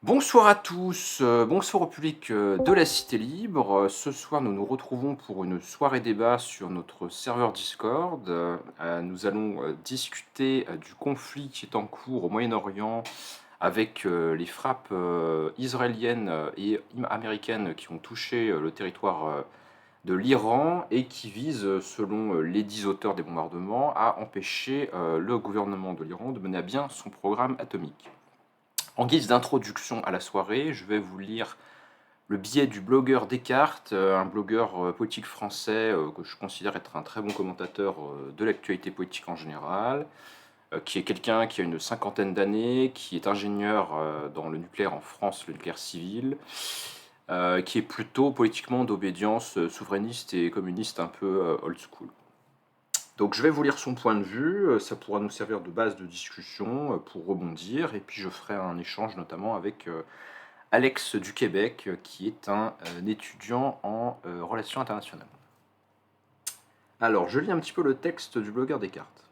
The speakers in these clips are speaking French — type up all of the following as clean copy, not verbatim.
Bonsoir à tous, bonsoir au public, de la Cité Libre. Ce soir, nous nous retrouvons pour une soirée débat sur notre serveur Discord. Nous allons, discuter, du conflit qui est en cours au Moyen-Orient avec, les frappes, israéliennes, et américaines qui ont touché, le territoire, de l'Iran et qui visent, selon, les dits auteurs des bombardements, à empêcher, le gouvernement de l'Iran de mener à bien son programme atomique. En guise d'introduction à la soirée, je vais vous lire le billet du blogueur Descartes, un blogueur politique français que je considère être un très bon commentateur de l'actualité politique en général, qui est quelqu'un qui a une cinquantaine d'années, qui est ingénieur dans le nucléaire en France, le nucléaire civil, qui est plutôt politiquement d'obédience souverainiste et communiste un peu old school. Donc je vais vous lire son point de vue, ça pourra nous servir de base de discussion pour rebondir, et puis je ferai un échange notamment avec Alex du Québec, qui est un étudiant en relations internationales. Alors, je lis un petit peu le texte du blogueur Descartes.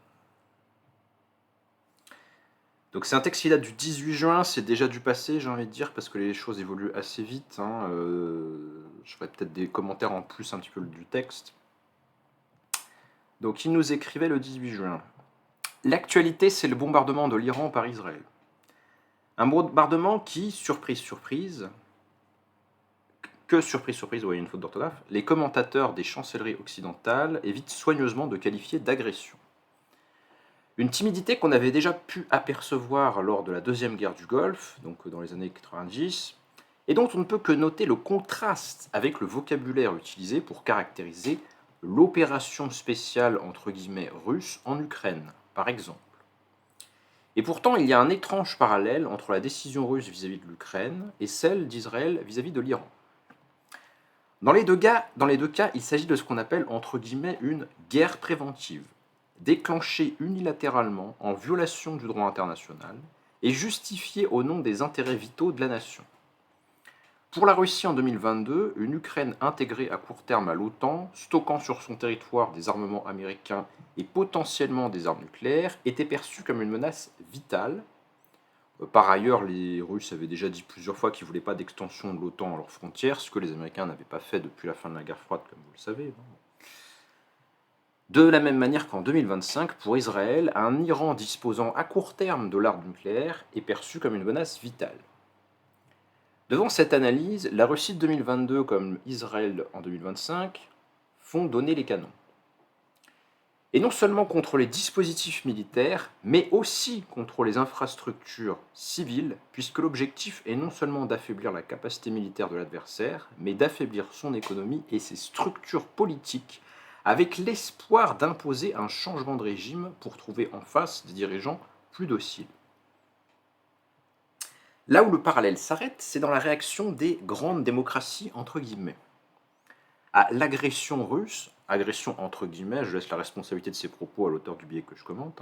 Donc c'est un texte qui date du 18 juin, c'est déjà du passé, j'ai envie de dire, parce que les choses évoluent assez vite. Je ferai peut-être des commentaires en plus un petit peu du texte. Donc il nous écrivait le 18 juin. L'actualité, c'est le bombardement de l'Iran par Israël. Un bombardement qui, surprise, surprise, surprise, il y a une faute d'orthographe, les commentateurs des chancelleries occidentales évitent soigneusement de qualifier d'agression. Une timidité qu'on avait déjà pu apercevoir lors de la Deuxième Guerre du Golfe, donc dans les années 90, et dont on ne peut que noter le contraste avec le vocabulaire utilisé pour caractériser l'opération spéciale entre guillemets russe en Ukraine, par exemple. Et pourtant, il y a un étrange parallèle entre la décision russe vis-à-vis de l'Ukraine et celle d'Israël vis-à-vis de l'Iran. Dans les deux cas, il s'agit de ce qu'on appelle entre guillemets une guerre préventive, déclenchée unilatéralement en violation du droit international et justifiée au nom des intérêts vitaux de la nation. Pour la Russie en 2022, une Ukraine intégrée à court terme à l'OTAN, stockant sur son territoire des armements américains et potentiellement des armes nucléaires, était perçue comme une menace vitale. Par ailleurs, les Russes avaient déjà dit plusieurs fois qu'ils ne voulaient pas d'extension de l'OTAN à leurs frontières, ce que les Américains n'avaient pas fait depuis la fin de la guerre froide, comme vous le savez. De la même manière qu'en 2025, pour Israël, un Iran disposant à court terme de l'arme nucléaire est perçu comme une menace vitale. Devant cette analyse, la Russie de 2022 comme Israël en 2025 font donner les canons. Et non seulement contre les dispositifs militaires, mais aussi contre les infrastructures civiles, puisque l'objectif est non seulement d'affaiblir la capacité militaire de l'adversaire, mais d'affaiblir son économie et ses structures politiques, avec l'espoir d'imposer un changement de régime pour trouver en face des dirigeants plus dociles. Là où le parallèle s'arrête, c'est dans la réaction des grandes démocraties, entre guillemets. À l'agression russe, agression entre guillemets, je laisse la responsabilité de ces propos à l'auteur du billet que je commente,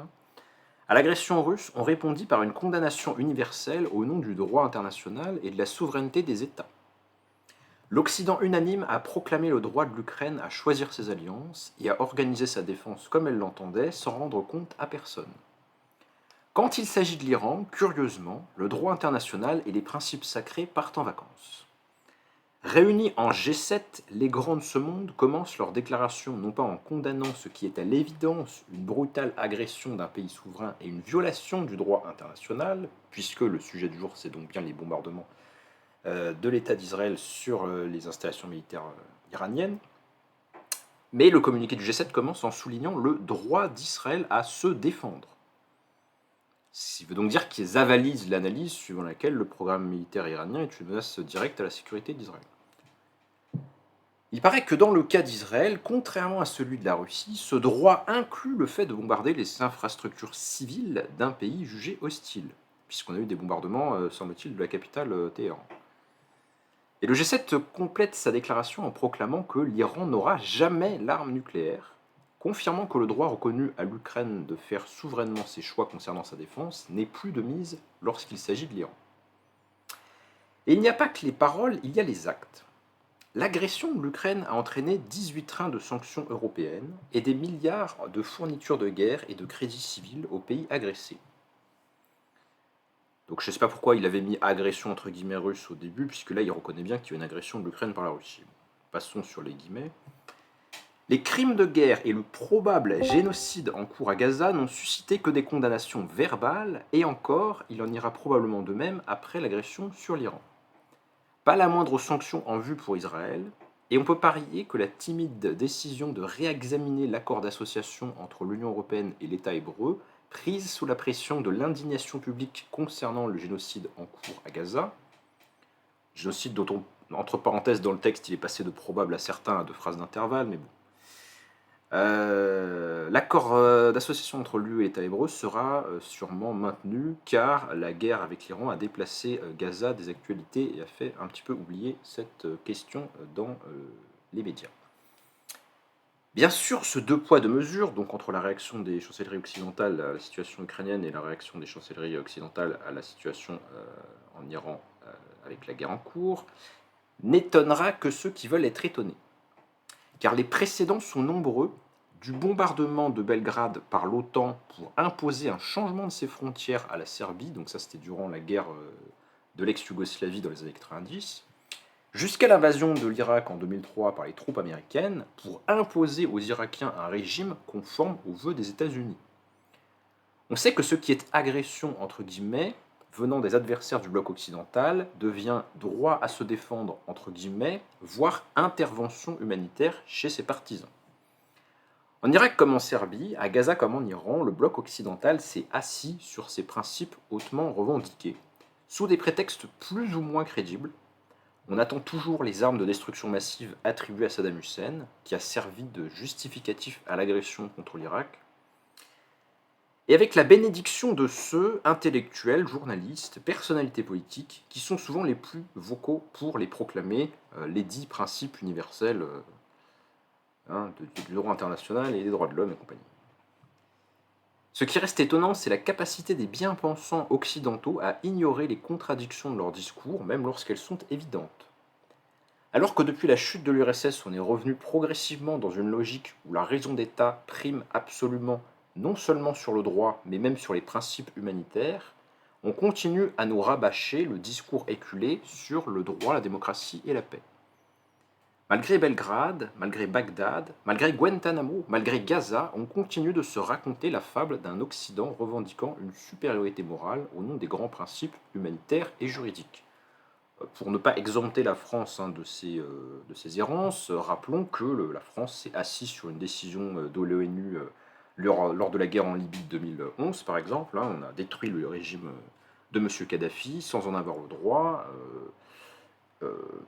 à l'agression russe, on répondit par une condamnation universelle au nom du droit international et de la souveraineté des États. L'Occident unanime a proclamé le droit de l'Ukraine à choisir ses alliances et à organiser sa défense comme elle l'entendait, sans rendre compte à personne. Quand il s'agit de l'Iran, curieusement, le droit international et les principes sacrés partent en vacances. Réunis en G7, les grands de ce monde commencent leur déclaration non pas en condamnant ce qui est à l'évidence une brutale agression d'un pays souverain et une violation du droit international, puisque le sujet du jour c'est donc bien les bombardements de l'État d'Israël sur les installations militaires iraniennes, mais le communiqué du G7 commence en soulignant le droit d'Israël à se défendre. Ce qui veut donc dire qu'ils avalisent l'analyse suivant laquelle le programme militaire iranien est une menace directe à la sécurité d'Israël. Il paraît que dans le cas d'Israël, contrairement à celui de la Russie, ce droit inclut le fait de bombarder les infrastructures civiles d'un pays jugé hostile, puisqu'on a eu des bombardements, semble-t-il, de la capitale Téhéran. Et le G7 complète sa déclaration en proclamant que l'Iran n'aura jamais l'arme nucléaire, confirmant que le droit reconnu à l'Ukraine de faire souverainement ses choix concernant sa défense n'est plus de mise lorsqu'il s'agit de l'Iran. Et il n'y a pas que les paroles, il y a les actes. L'agression de l'Ukraine a entraîné 18 trains de sanctions européennes et des milliards de fournitures de guerre et de crédits civils aux pays agressés. Donc je ne sais pas pourquoi il avait mis agression entre guillemets russe au début, puisque là il reconnaît bien qu'il y a une agression de l'Ukraine par la Russie. Passons sur les guillemets. Les crimes de guerre et le probable génocide en cours à Gaza n'ont suscité que des condamnations verbales, et encore, il en ira probablement de même après l'agression sur l'Iran. Pas la moindre sanction en vue pour Israël, et on peut parier que la timide décision de réexaminer l'accord d'association entre l'Union européenne et l'État hébreu, prise sous la pression de l'indignation publique concernant le génocide en cours à Gaza, génocide dont on, entre parenthèses dans le texte, il est passé de probable à certain à 2 phrases d'intervalle, mais bon. L'accord d'association entre l'UE et l'État hébreu sera sûrement maintenu, car la guerre avec l'Iran a déplacé Gaza des actualités et a fait un petit peu oublier cette question dans les médias. Bien sûr, ce 2 poids 2 mesures, donc entre la réaction des chancelleries occidentales à la situation ukrainienne et la réaction des chancelleries occidentales à la situation en Iran avec la guerre en cours, n'étonnera que ceux qui veulent être étonnés. Car les précédents sont nombreux, du bombardement de Belgrade par l'OTAN pour imposer un changement de ses frontières à la Serbie, donc ça c'était durant la guerre de l'ex-Yougoslavie dans les années 90, jusqu'à l'invasion de l'Irak en 2003 par les troupes américaines pour imposer aux Irakiens un régime conforme aux vœux des États-Unis. On sait que ce qui est agression entre guillemets venant des adversaires du bloc occidental devient droit à se défendre entre guillemets, voire intervention humanitaire chez ses partisans. En Irak comme en Serbie, à Gaza comme en Iran, le bloc occidental s'est assis sur ses principes hautement revendiqués, sous des prétextes plus ou moins crédibles. On attend toujours les armes de destruction massive attribuées à Saddam Hussein, qui a servi de justificatif à l'agression contre l'Irak, et avec la bénédiction de ceux, intellectuels, journalistes, personnalités politiques, qui sont souvent les plus vocaux pour les proclamer, les dits principes universels du droit international et des droits de l'homme et compagnie. Ce qui reste étonnant, c'est la capacité des bien-pensants occidentaux à ignorer les contradictions de leurs discours, même lorsqu'elles sont évidentes. Alors que depuis la chute de l'URSS, on est revenu progressivement dans une logique où la raison d'État prime absolument non seulement sur le droit, mais même sur les principes humanitaires, on continue à nous rabâcher le discours éculé sur le droit, la démocratie et la paix. Malgré Belgrade, malgré Bagdad, malgré Guantanamo, malgré Gaza, on continue de se raconter la fable d'un Occident revendiquant une supériorité morale au nom des grands principes humanitaires et juridiques. Pour ne pas exempter la France de ces errances, rappelons que la France s'est assise sur une décision de l'ONU lors de la guerre en Libye de 2011, par exemple. On a détruit le régime de M. Kadhafi sans en avoir le droit.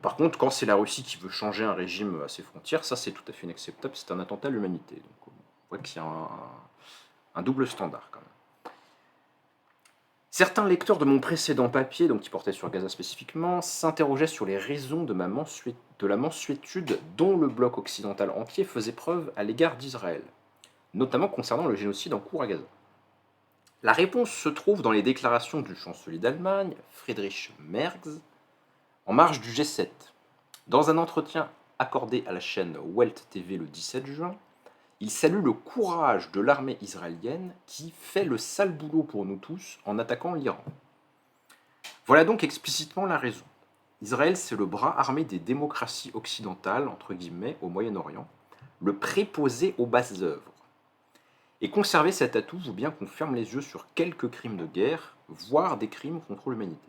Par contre, quand c'est la Russie qui veut changer un régime à ses frontières, ça c'est tout à fait inacceptable, c'est un attentat à l'humanité. Donc on voit qu'il y a un double standard quand même. Certains lecteurs de mon précédent papier, donc qui portait sur Gaza spécifiquement, s'interrogeaient sur les raisons de la mansuétude dont le bloc occidental entier faisait preuve à l'égard d'Israël, notamment concernant le génocide en cours à Gaza. La réponse se trouve dans les déclarations du chancelier d'Allemagne, Friedrich Merz, en marge du G7. Dans un entretien accordé à la chaîne Welt TV le 17 juin, il salue le courage de l'armée israélienne qui fait le sale boulot pour nous tous en attaquant l'Iran. Voilà donc explicitement la raison. Israël, c'est le bras armé des démocraties occidentales, entre guillemets, au Moyen-Orient, le préposé aux basses œuvres. Et conserver cet atout vaut bien qu'on ferme les yeux sur quelques crimes de guerre, voire des crimes contre l'humanité.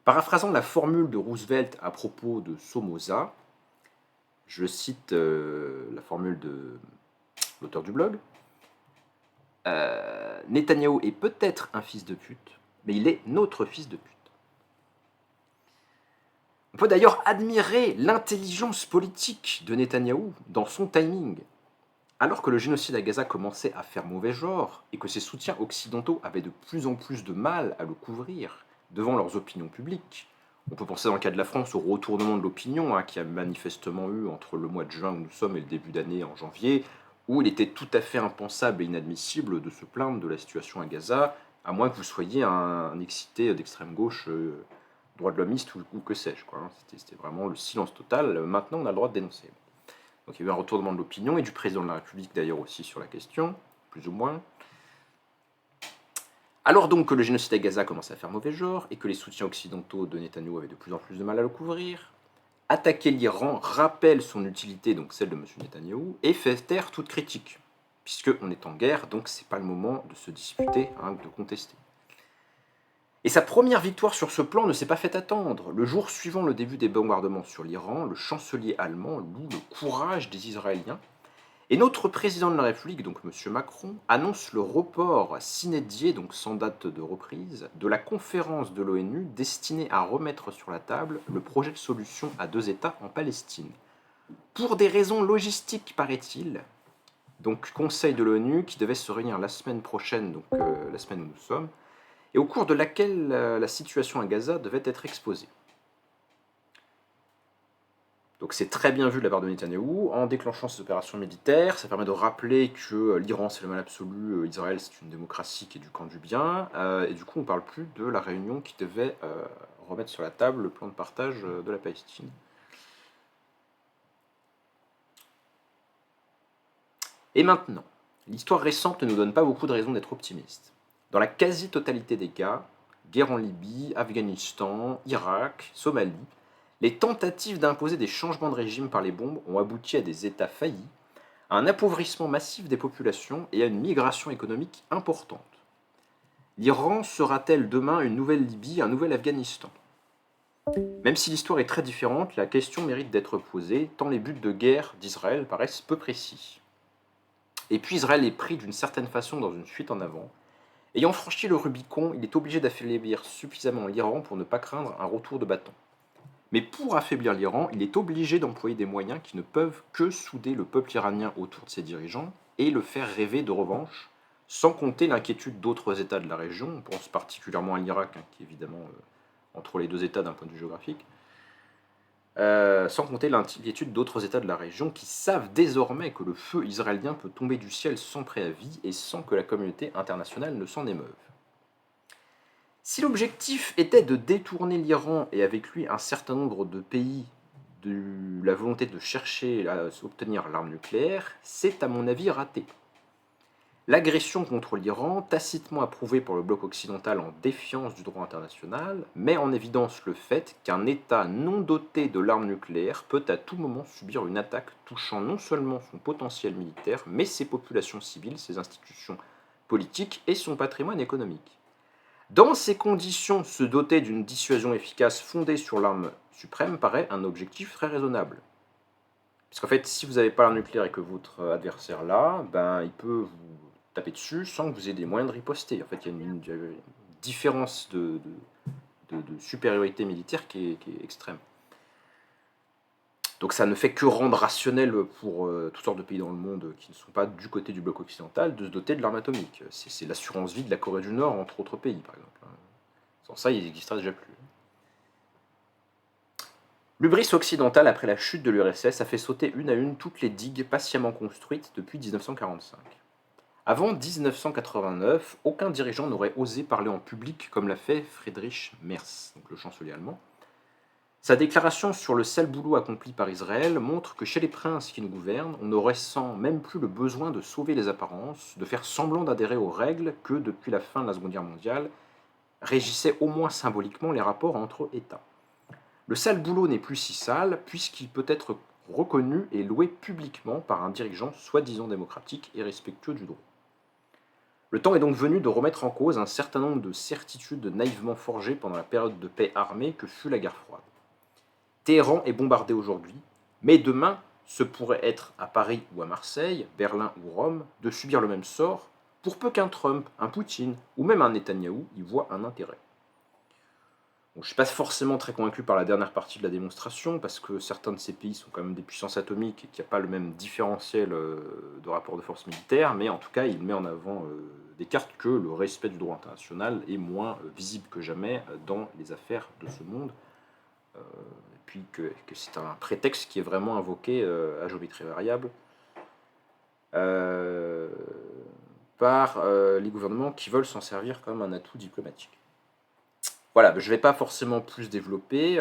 Paraphrasant la formule de Roosevelt à propos de Somoza, je cite la formule de l'auteur du blog, Netanyahou est peut-être un fils de pute, mais il est notre fils de pute. On peut d'ailleurs admirer l'intelligence politique de Netanyahou dans son timing. Alors que le génocide à Gaza commençait à faire mauvais genre et que ses soutiens occidentaux avaient de plus en plus de mal à le couvrir devant leurs opinions publiques, on peut penser dans le cas de la France au retournement de l'opinion qui a manifestement eu entre le mois de juin où nous sommes et le début d'année en janvier, où il était tout à fait impensable et inadmissible de se plaindre de la situation à Gaza, à moins que vous soyez un excité d'extrême gauche, droit de l'homiste ou que sais-je. C'était vraiment le silence total. Maintenant, on a le droit de dénoncer. Donc il y a eu un retournement de l'opinion, et du président de la République d'ailleurs aussi sur la question, plus ou moins. Alors donc que le génocide à Gaza commence à faire mauvais genre et que les soutiens occidentaux de Netanyahou avaient de plus en plus de mal à le couvrir, attaquer l'Iran rappelle son utilité, donc celle de M. Netanyahou, et fait taire toute critique. Puisqu'on est en guerre, donc c'est pas le moment de se disputer, de contester. Et sa première victoire sur ce plan ne s'est pas fait attendre. Le jour suivant le début des bombardements sur l'Iran, le chancelier allemand loue le courage des Israéliens. Et notre président de la République, donc M. Macron, annonce le report sine die, donc sans date de reprise, de la conférence de l'ONU destinée à remettre sur la table le projet de solution à 2 États en Palestine. Pour des raisons logistiques, paraît-il, donc Conseil de l'ONU qui devait se réunir la semaine prochaine, donc la semaine où nous sommes, et au cours de laquelle la situation à Gaza devait être exposée. Donc c'est très bien vu de la part de Netanyahou, en déclenchant ces opérations militaires, ça permet de rappeler que l'Iran c'est le mal absolu, Israël c'est une démocratie qui est du camp du bien, et du coup on ne parle plus de la réunion qui devait remettre sur la table le plan de partage de la Palestine. Et maintenant, l'histoire récente ne nous donne pas beaucoup de raisons d'être optimistes. Dans la quasi-totalité des cas, guerre en Libye, Afghanistan, Irak, Somalie, les tentatives d'imposer des changements de régime par les bombes ont abouti à des États faillis, à un appauvrissement massif des populations et à une migration économique importante. L'Iran sera-t-elle demain une nouvelle Libye, un nouvel Afghanistan? Même si l'histoire est très différente, la question mérite d'être posée, tant les buts de guerre d'Israël paraissent peu précis. Et puis Israël est pris d'une certaine façon dans une fuite en avant. Ayant franchi le Rubicon, il est obligé d'affaiblir suffisamment l'Iran pour ne pas craindre un retour de bâton. Mais pour affaiblir l'Iran, il est obligé d'employer des moyens qui ne peuvent que souder le peuple iranien autour de ses dirigeants et le faire rêver de revanche, sans compter l'inquiétude d'autres États de la région, on pense particulièrement à l'Irak, qui est évidemment entre les 2 États d'un point de vue géographique, sans compter l'inquiétude d'autres États de la région qui savent désormais que le feu israélien peut tomber du ciel sans préavis et sans que la communauté internationale ne s'en émeuve. Si l'objectif était de détourner l'Iran et avec lui un certain nombre de pays de la volonté de chercher à obtenir l'arme nucléaire, c'est à mon avis raté. L'agression contre l'Iran, tacitement approuvée par le bloc occidental en défiance du droit international, met en évidence le fait qu'un État non doté de l'arme nucléaire peut à tout moment subir une attaque touchant non seulement son potentiel militaire, mais ses populations civiles, ses institutions politiques et son patrimoine économique. Dans ces conditions, se doter d'une dissuasion efficace fondée sur l'arme suprême paraît un objectif très raisonnable. Puisqu'en fait, si vous n'avez pas l'arme nucléaire et que votre adversaire l'a, ben, il peut vous taper dessus sans que vous ayez des moyens de riposter. En fait, il y a une différence de supériorité militaire qui est extrême. Donc ça ne fait que rendre rationnel pour toutes sortes de pays dans le monde qui ne sont pas du côté du bloc occidental de se doter de l'arme atomique. C'est l'assurance vie de la Corée du Nord, entre autres pays, par exemple. Sans ça, il n'existerait déjà plus. L'hubris occidental, après la chute de l'URSS, a fait sauter une à une toutes les digues patiemment construites depuis 1945. Avant 1989, aucun dirigeant n'aurait osé parler en public comme l'a fait Friedrich Merz, donc le chancelier allemand. Sa déclaration sur le sale boulot accompli par Israël montre que chez les princes qui nous gouvernent, on ne ressent même plus le besoin de sauver les apparences, de faire semblant d'adhérer aux règles que, depuis la fin de la Seconde Guerre mondiale, régissaient au moins symboliquement les rapports entre États. Le sale boulot n'est plus si sale puisqu'il peut être reconnu et loué publiquement par un dirigeant soi-disant démocratique et respectueux du droit. Le temps est donc venu de remettre en cause un certain nombre de certitudes naïvement forgées pendant la période de paix armée que fut la guerre froide. Téhéran est bombardé aujourd'hui, mais demain, ce pourrait être à Paris ou à Marseille, Berlin ou Rome, de subir le même sort, pour peu qu'un Trump, un Poutine ou même un Netanyahou y voient un intérêt. Bon, je ne suis pas forcément très convaincu par la dernière partie de la démonstration, parce que certains de ces pays sont quand même des puissances atomiques et qu'il n'y a pas le même différentiel de rapport de force militaire, mais en tout cas, il met en avant des cartes que le respect du droit international est moins visible que jamais dans les affaires de ce monde, et puis que c'est un prétexte qui est vraiment invoqué à géométrie variable par les gouvernements qui veulent s'en servir comme un atout diplomatique. Voilà, je ne vais pas forcément plus développer,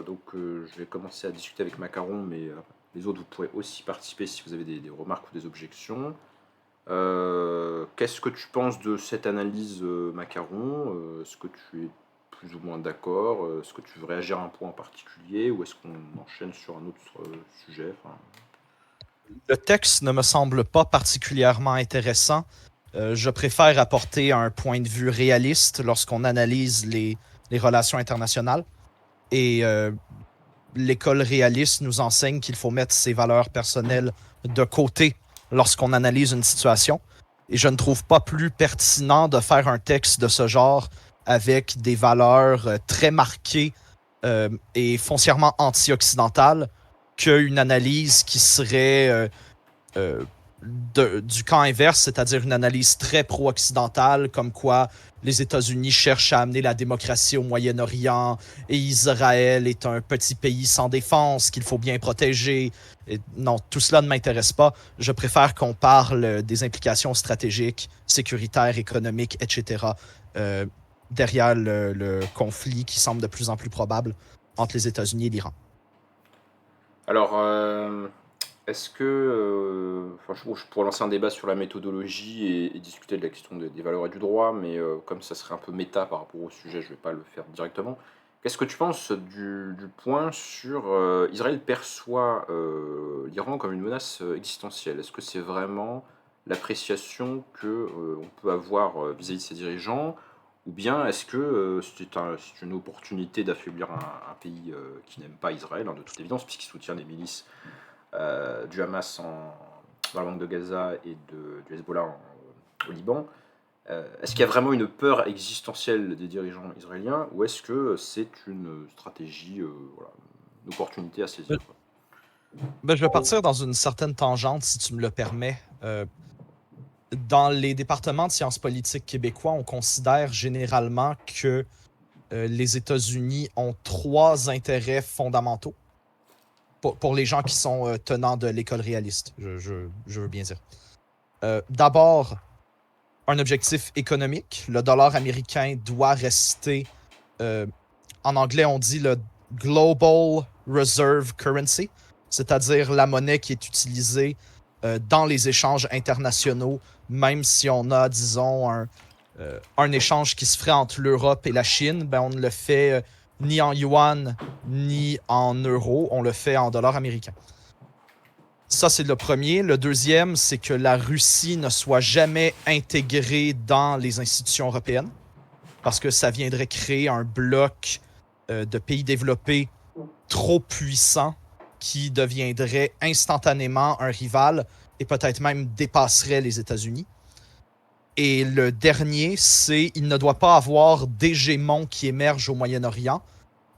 donc je vais commencer à discuter avec Macaron, mais les autres, vous pourrez aussi participer si vous avez des remarques ou des objections. Qu'est-ce que tu penses de cette analyse, Macaron? Est-ce que tu es plus ou moins d'accord? Est-ce que tu veux réagir à un point en particulier ou est-ce qu'on enchaîne sur un autre, sujet? Enfin, Le texte ne me semble pas particulièrement intéressant. Je préfère apporter un point de vue réaliste lorsqu'on analyse les relations internationales. Et l'école réaliste nous enseigne qu'il faut mettre ses valeurs personnelles de côté lorsqu'on analyse une situation. Et je ne trouve pas plus pertinent de faire un texte de ce genre avec des valeurs très marquées et foncièrement anti-occidentales qu'une analyse qui serait euh, du camp inverse, c'est-à-dire une analyse très pro-occidentale, comme quoi les États-Unis cherchent à amener la démocratie au Moyen-Orient et Israël est un petit pays sans défense qu'il faut bien protéger. Et non, tout cela ne m'intéresse pas. Je préfère qu'on parle des implications stratégiques, sécuritaires, économiques, etc. euh, derrière le conflit qui semble de plus en plus probable entre les États-Unis et l'Iran. alors, est-ce que, enfin, je pourrais lancer un débat sur la méthodologie et discuter de la question des valeurs et du droit, mais comme ça serait un peu méta par rapport au sujet, je ne vais pas le faire directement. Qu'est-ce que tu penses du point sur Israël perçoit l'Iran comme une menace existentielle? Est-ce que c'est vraiment l'appréciation que on peut avoir vis-à-vis de ses dirigeants, ou bien est-ce que c'est une opportunité d'affaiblir un pays qui n'aime pas Israël, hein, de toute évidence, puisqu'il soutient des milices du Hamas dans la bande de Gaza et du Hezbollah au Liban. Est-ce qu'il y a vraiment une peur existentielle des dirigeants israéliens ou est-ce que c'est une stratégie, voilà, une opportunité à saisir? Ben, je vais partir dans une certaine tangente, si tu me le permets. Dans les départements de sciences politiques québécois, on considère généralement que les États-Unis ont trois intérêts fondamentaux pour les gens qui sont tenants de l'école réaliste, je veux bien dire. D'abord, un objectif économique. Le dollar américain doit rester, en anglais on dit le Global Reserve Currency, c'est-à-dire la monnaie qui est utilisée dans les échanges internationaux, même si on a, disons, un échange qui se ferait entre l'Europe et la Chine, ben on ne le fait ni en yuan ni en euros, on le fait en dollars américains. Ça, c'est le premier. Le deuxième, c'est que la Russie ne soit jamais intégrée dans les institutions européennes, parce que ça viendrait créer un bloc de pays développés trop puissant qui deviendrait instantanément un rival et peut-être même dépasserait les États-Unis. Et le dernier, c'est qu'il ne doit pas avoir d'hégémon qui émerge au Moyen-Orient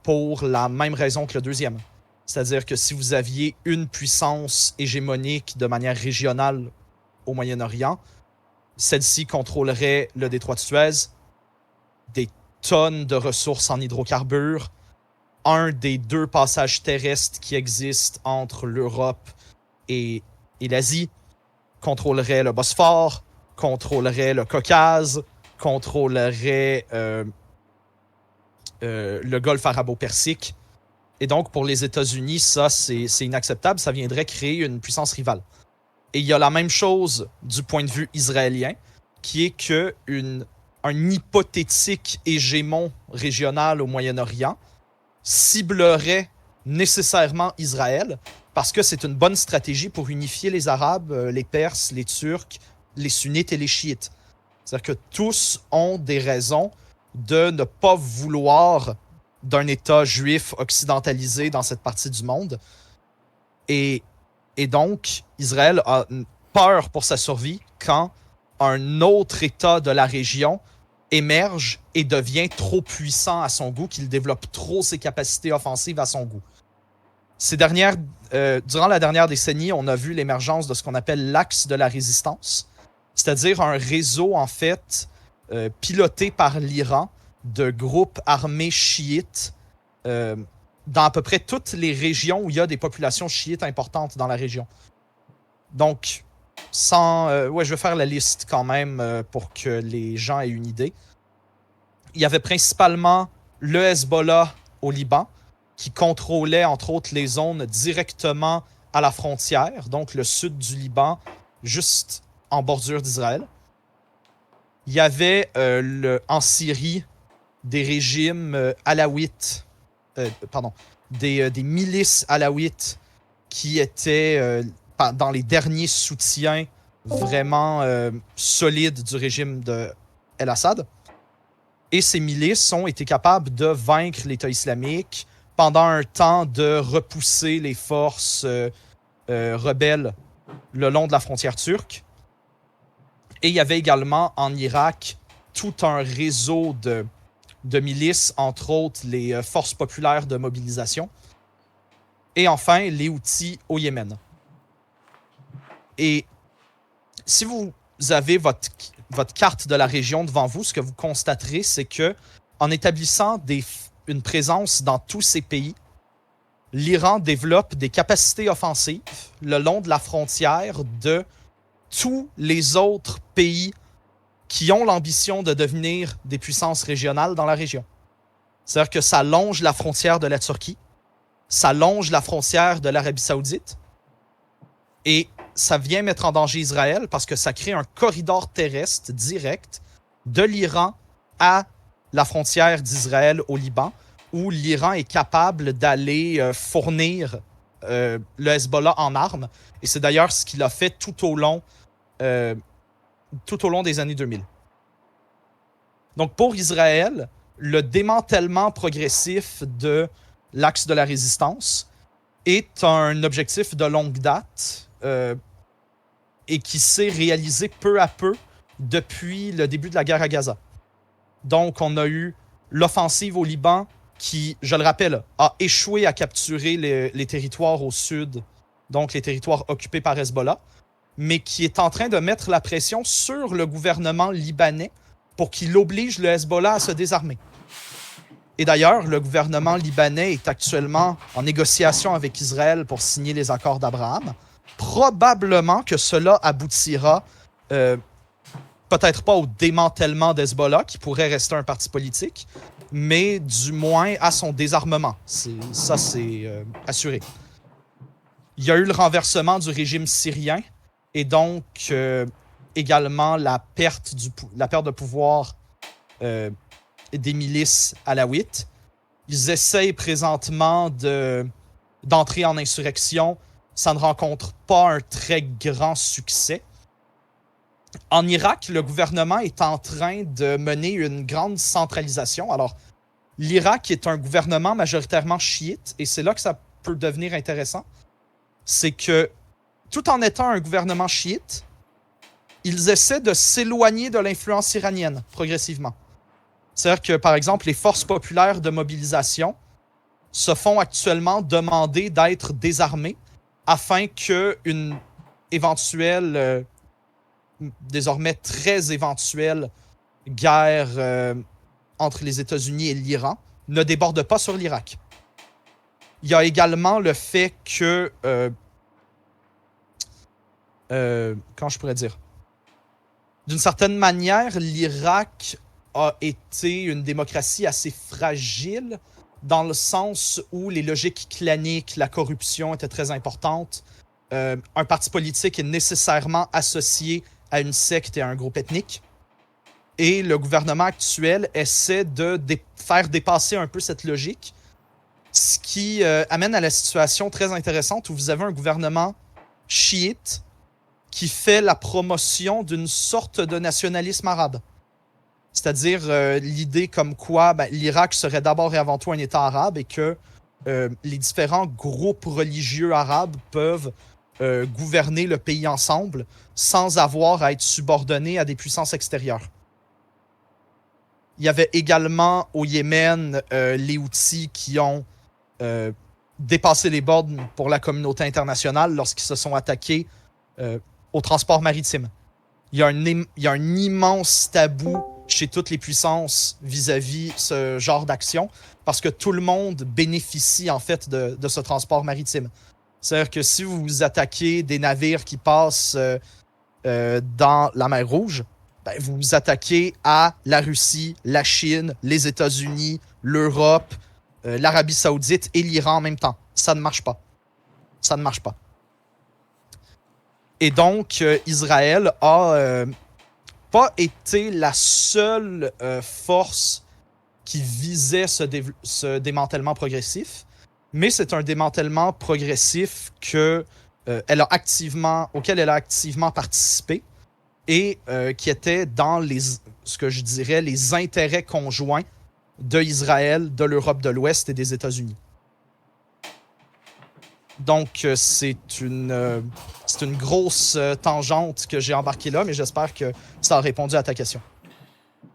pour la même raison que le deuxième. C'est-à-dire que si vous aviez une puissance hégémonique de manière régionale au Moyen-Orient, celle-ci contrôlerait le détroit de Suez, des tonnes de ressources en hydrocarbures, un des deux passages terrestres qui existent entre l'Europe et l'Asie, contrôlerait le Bosphore, contrôlerait le Caucase, contrôlerait le golfe arabo-persique. Et donc, pour les États-Unis, ça, c'est inacceptable. Ça viendrait créer une puissance rivale. Et il y a la même chose du point de vue israélien, qui est un hypothétique hégémon régional au Moyen-Orient ciblerait nécessairement Israël parce que c'est une bonne stratégie pour unifier les Arabes, les Perses, les Turcs, les Sunnites et les Chiites. C'est-à-dire que tous ont des raisons de ne pas vouloir d'un État juif occidentalisé dans cette partie du monde. Et, et donc, Israël a peur pour sa survie quand un autre État de la région émerge et devient trop puissant à son goût, qu'il développe trop ses capacités offensives à son goût. Durant la dernière décennie, on a vu l'émergence de ce qu'on appelle l'axe de la résistance, c'est-à-dire un réseau, en fait, piloté par l'Iran de groupes armés chiites dans à peu près toutes les régions où il y a des populations chiites importantes dans la région. Donc, je vais faire la liste quand même pour que les gens aient une idée. Il y avait principalement le Hezbollah au Liban, qui contrôlait entre autres les zones directement à la frontière, donc le sud du Liban, juste en bordure d'Israël. Il y avait en Syrie des régimes alaouites, des milices alaouites qui étaient dans les derniers soutiens vraiment solides du régime de El-Assad. Et ces milices ont été capables de vaincre l'État islamique, pendant un temps de repousser les forces rebelles le long de la frontière turque. Et il y avait également en Irak tout un réseau de milices, entre autres les forces populaires de mobilisation. Et enfin, les Houthis au Yémen. Et si vous avez votre carte de la région devant vous, ce que vous constaterez, c'est que en établissant une présence dans tous ces pays, l'Iran développe des capacités offensives le long de la frontière de tous les autres pays qui ont l'ambition de devenir des puissances régionales dans la région. C'est-à-dire que ça longe la frontière de la Turquie, ça longe la frontière de l'Arabie Saoudite, et ça vient mettre en danger Israël parce que ça crée un corridor terrestre direct de l'Iran à la frontière d'Israël au Liban, où l'Iran est capable d'aller fournir le Hezbollah en armes. Et c'est d'ailleurs ce qu'il a fait tout au long des années 2000. Donc pour Israël, le démantèlement progressif de l'axe de la résistance est un objectif de longue date et qui s'est réalisé peu à peu depuis le début de la guerre à Gaza. Donc on a eu l'offensive au Liban qui, je le rappelle, a échoué à capturer les territoires au sud, donc les territoires occupés par Hezbollah, mais qui est en train de mettre la pression sur le gouvernement libanais pour qu'il oblige le Hezbollah à se désarmer. Et d'ailleurs, le gouvernement libanais est actuellement en négociation avec Israël pour signer les accords d'Abraham. Probablement que cela aboutira peut-être pas au démantèlement d'Hezbollah, qui pourrait rester un parti politique, mais du moins à son désarmement. Ça, c'est assuré. Il y a eu le renversement du régime syrien et donc également la perte de pouvoir des milices alaouites. Ils essayent présentement d'entrer en insurrection. Ça ne rencontre pas un très grand succès. En Irak, le gouvernement est en train de mener une grande centralisation. Alors, l'Irak est un gouvernement majoritairement chiite, et c'est là que ça peut devenir intéressant. C'est que, tout en étant un gouvernement chiite, ils essaient de s'éloigner de l'influence iranienne progressivement. C'est-à-dire que, par exemple, les forces populaires de mobilisation se font actuellement demander d'être désarmées afin qu'une éventuelle, désormais très éventuelle, guerre entre les États-Unis et l'Iran ne déborde pas sur l'Irak. Il y a également le fait que... comment je pourrais dire? D'une certaine manière, l'Irak a été une démocratie assez fragile, dans le sens où les logiques claniques, la corruption étaient très importantes. Un parti politique est nécessairement associé à une secte et à un groupe ethnique. Et le gouvernement actuel essaie de faire dépasser un peu cette logique, ce qui amène à la situation très intéressante où vous avez un gouvernement chiite qui fait la promotion d'une sorte de nationalisme arabe. C'est-à-dire l'idée comme quoi l'Irak serait d'abord et avant tout un État arabe et que les différents groupes religieux arabes peuvent gouverner le pays ensemble sans avoir à être subordonnés à des puissances extérieures. Il y avait également au Yémen les Houthis qui ont dépassé les bornes pour la communauté internationale lorsqu'ils se sont attaqués au transport maritime. Il y a un immense tabou chez toutes les puissances vis-à-vis ce genre d'action parce que tout le monde bénéficie en fait de ce transport maritime. C'est-à-dire que si vous attaquez des navires qui passent dans la mer Rouge, vous vous attaquez à la Russie, la Chine, les États-Unis, l'Europe, l'Arabie Saoudite et l'Iran en même temps. Ça ne marche pas. Ça ne marche pas. Et donc, Israël a pas été la seule force qui visait ce démantèlement progressif, mais c'est un démantèlement progressif auquel elle a activement participé et qui était dans ce que je dirais les intérêts conjoints de Israël, de l'Europe de l'Ouest et des États-Unis. Donc, c'est une grosse tangente que j'ai embarquée là, mais j'espère que ça a répondu à ta question.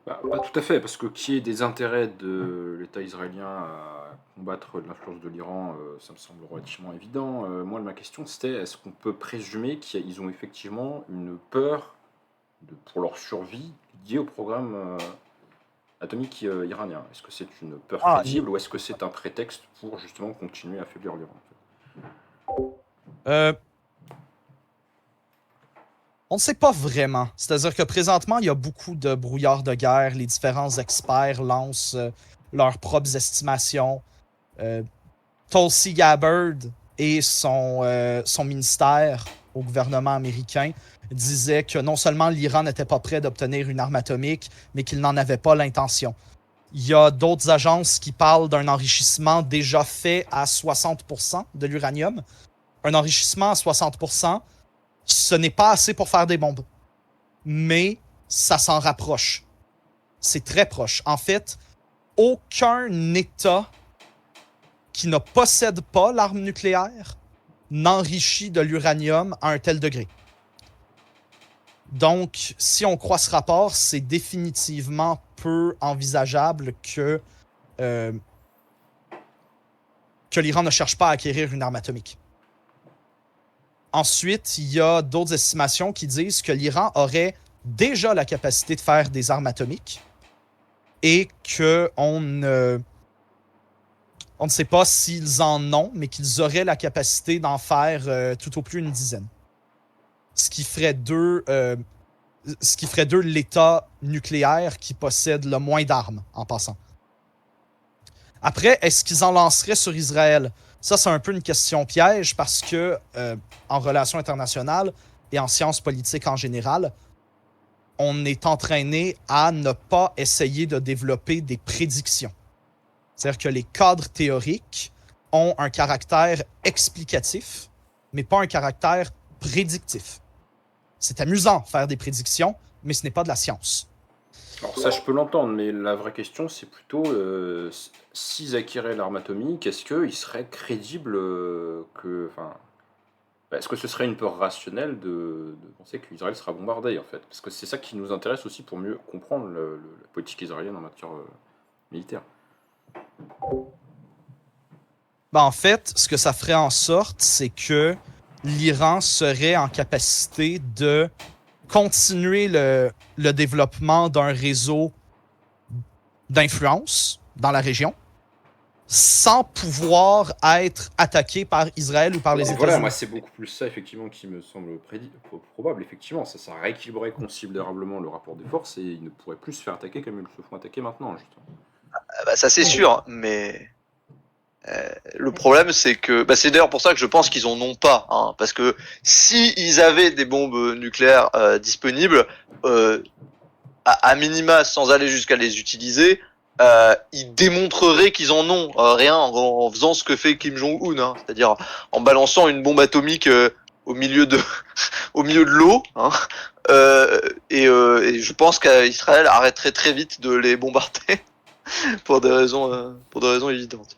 Pas tout à fait, parce que qu'il y ait des intérêts de l'État israélien à combattre l'influence de l'Iran, ça me semble relativement évident. Moi, ma question, c'était est-ce qu'on peut présumer qu'ils ont effectivement une peur pour leur survie liée au programme atomique iranien? Est-ce que c'est une peur crédible ou est-ce que c'est un prétexte pour justement continuer à affaiblir l'Iran On ne sait pas vraiment. C'est-à-dire que présentement, il y a beaucoup de brouillard de guerre. Les différents experts lancent leurs propres estimations. Tulsi Gabbard et son ministère au gouvernement américain disaient que non seulement l'Iran n'était pas prêt d'obtenir une arme atomique, mais qu'il n'en avait pas l'intention. Il y a d'autres agences qui parlent d'un enrichissement déjà fait à 60% de l'uranium. Un enrichissement à 60%, ce n'est pas assez pour faire des bombes. Mais ça s'en rapproche. C'est très proche. En fait, aucun État qui ne possède pas l'arme nucléaire n'enrichit de l'uranium à un tel degré. Donc, si on croit ce rapport, c'est définitivement peu envisageable que l'Iran ne cherche pas à acquérir une arme atomique. Ensuite, il y a d'autres estimations qui disent que l'Iran aurait déjà la capacité de faire des armes atomiques et qu'on ne sait pas s'ils en ont, mais qu'ils auraient la capacité d'en faire tout au plus une dizaine. Ce qui ferait d'eux l'État nucléaire qui possède le moins d'armes, en passant. Après, est-ce qu'ils en lanceraient sur Israël? Ça, c'est un peu une question piège parce que, en relations internationales et en sciences politiques en général, on est entraîné à ne pas essayer de développer des prédictions. C'est-à-dire que les cadres théoriques ont un caractère explicatif, mais pas un caractère prédictif. C'est amusant de faire des prédictions, mais ce n'est pas de la science. Alors ça, je peux l'entendre, mais la vraie question, c'est plutôt s'ils acquéraient l'arme atomique, est-ce qu'il serait crédible est-ce que ce serait une peur rationnelle de penser qu'Israël sera bombardé, en fait? Parce que c'est ça qui nous intéresse aussi pour mieux comprendre la politique israélienne en matière militaire. En fait, ce que ça ferait en sorte, c'est que l'Iran serait en capacité de continuer le développement d'un réseau d'influence dans la région sans pouvoir être attaqué par Israël ou par les États-Unis. Voilà, moi c'est beaucoup plus ça effectivement qui me semble probable. Effectivement, ça rééquilibrerait considérablement le rapport des forces et ils ne pourraient plus se faire attaquer comme ils se font attaquer maintenant, justement. Ça c'est sûr, mais le problème c'est que c'est d'ailleurs pour ça que je pense qu'ils en ont pas, hein, parce que si ils avaient des bombes nucléaires disponibles, à minima sans aller jusqu'à les utiliser, ils démontreraient qu'ils en ont rien en faisant ce que fait Kim Jong-un, hein, c'est-à-dire en balançant une bombe atomique au milieu de l'eau, hein, et je pense qu'Israël arrêterait très vite de les bombarder pour des raisons évidentes.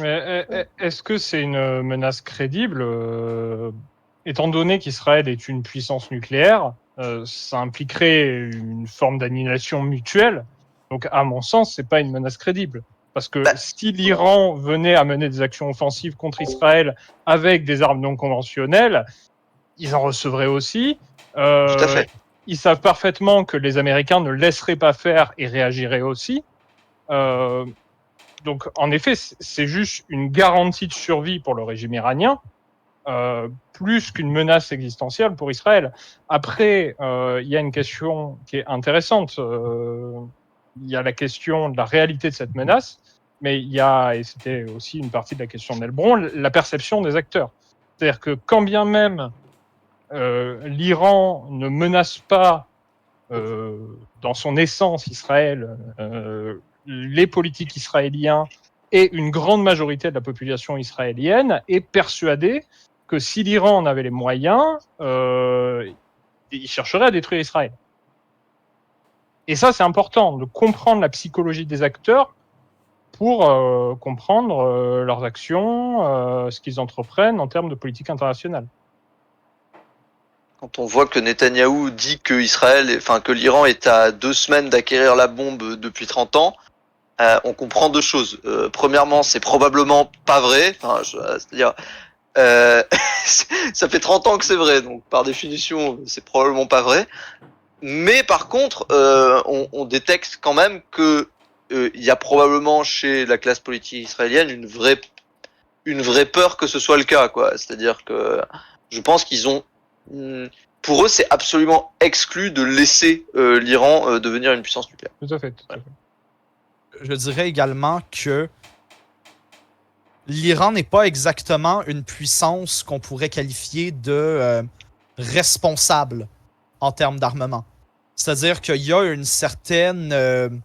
Mais est-ce que c'est une menace crédible étant donné qu'Israël est une puissance nucléaire, ça impliquerait une forme d'annihilation mutuelle. Donc, à mon sens, c'est pas une menace crédible. Parce que si l'Iran venait à mener des actions offensives contre Israël avec des armes non conventionnelles, ils en recevraient aussi. Tout à fait. Ils savent parfaitement que les Américains ne laisseraient pas faire et réagiraient aussi. Donc, en effet, c'est juste une garantie de survie pour le régime iranien, plus qu'une menace existentielle pour Israël. Après, il y a une question qui est intéressante. Il y a la question de la réalité de cette menace, mais il y a, et c'était aussi une partie de la question d'Elbron, la perception des acteurs. C'est-à-dire que quand bien même l'Iran ne menace pas dans son essence Israël, les politiques israéliens et une grande majorité de la population israélienne est persuadée que si l'Iran en avait les moyens, il chercherait à détruire Israël. Et ça, c'est important, de comprendre la psychologie des acteurs pour comprendre leurs actions, ce qu'ils entreprennent en termes de politique internationale. Quand on voit que Netanyahou dit que que l'Iran est à 2 semaines d'acquérir la bombe depuis 30 ans, on comprend deux choses. Premièrement, c'est probablement pas vrai. C'est-à-dire, ça fait 30 ans que c'est vrai, donc par définition, c'est probablement pas vrai. Mais par contre, on détecte quand même que il y a probablement chez la classe politique israélienne une vraie peur que ce soit le cas, quoi. C'est-à-dire que je pense qu'ils ont, pour eux, c'est absolument exclu de laisser l'Iran devenir une puissance nucléaire. Tout à fait. Tout à fait. Je dirais également que l'Iran n'est pas exactement une puissance qu'on pourrait qualifier de responsable en termes d'armement. C'est-à-dire qu'il y a une certaine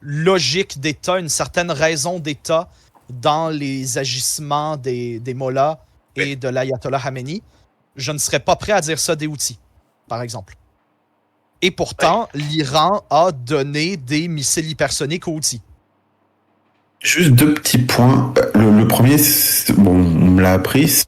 logique d'État, une certaine raison d'État dans les agissements des mollahs et de l'ayatollah Khamenei. Je ne serais pas prêt à dire ça des Houthis, par exemple. Et pourtant, l'Iran a donné des missiles hypersoniques aux Houthis. Juste deux petits points. Le premier, bon, on me l'a appris.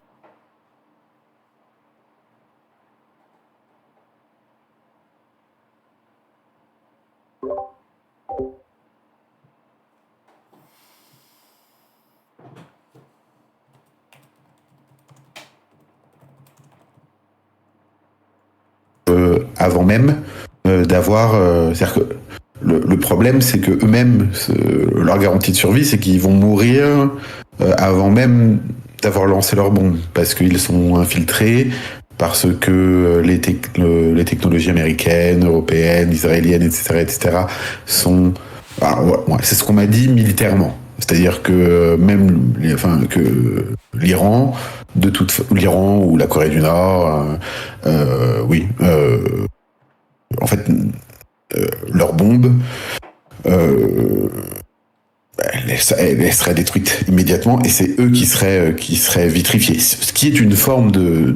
Avant même d'avoir... c'est-à-dire que le problème, c'est que eux-mêmes, leur garantie de survie, c'est qu'ils vont mourir avant même d'avoir lancé leur bombe, parce qu'ils sont infiltrés, parce que les technologies américaines, européennes, israéliennes, etc. sont... c'est ce qu'on m'a dit militairement. C'est-à-dire que même que l'Iran, l'Iran ou la Corée du Nord, en fait, leur bombe, elle serait détruite immédiatement, et c'est eux qui seraient vitrifiés. Ce qui est une forme de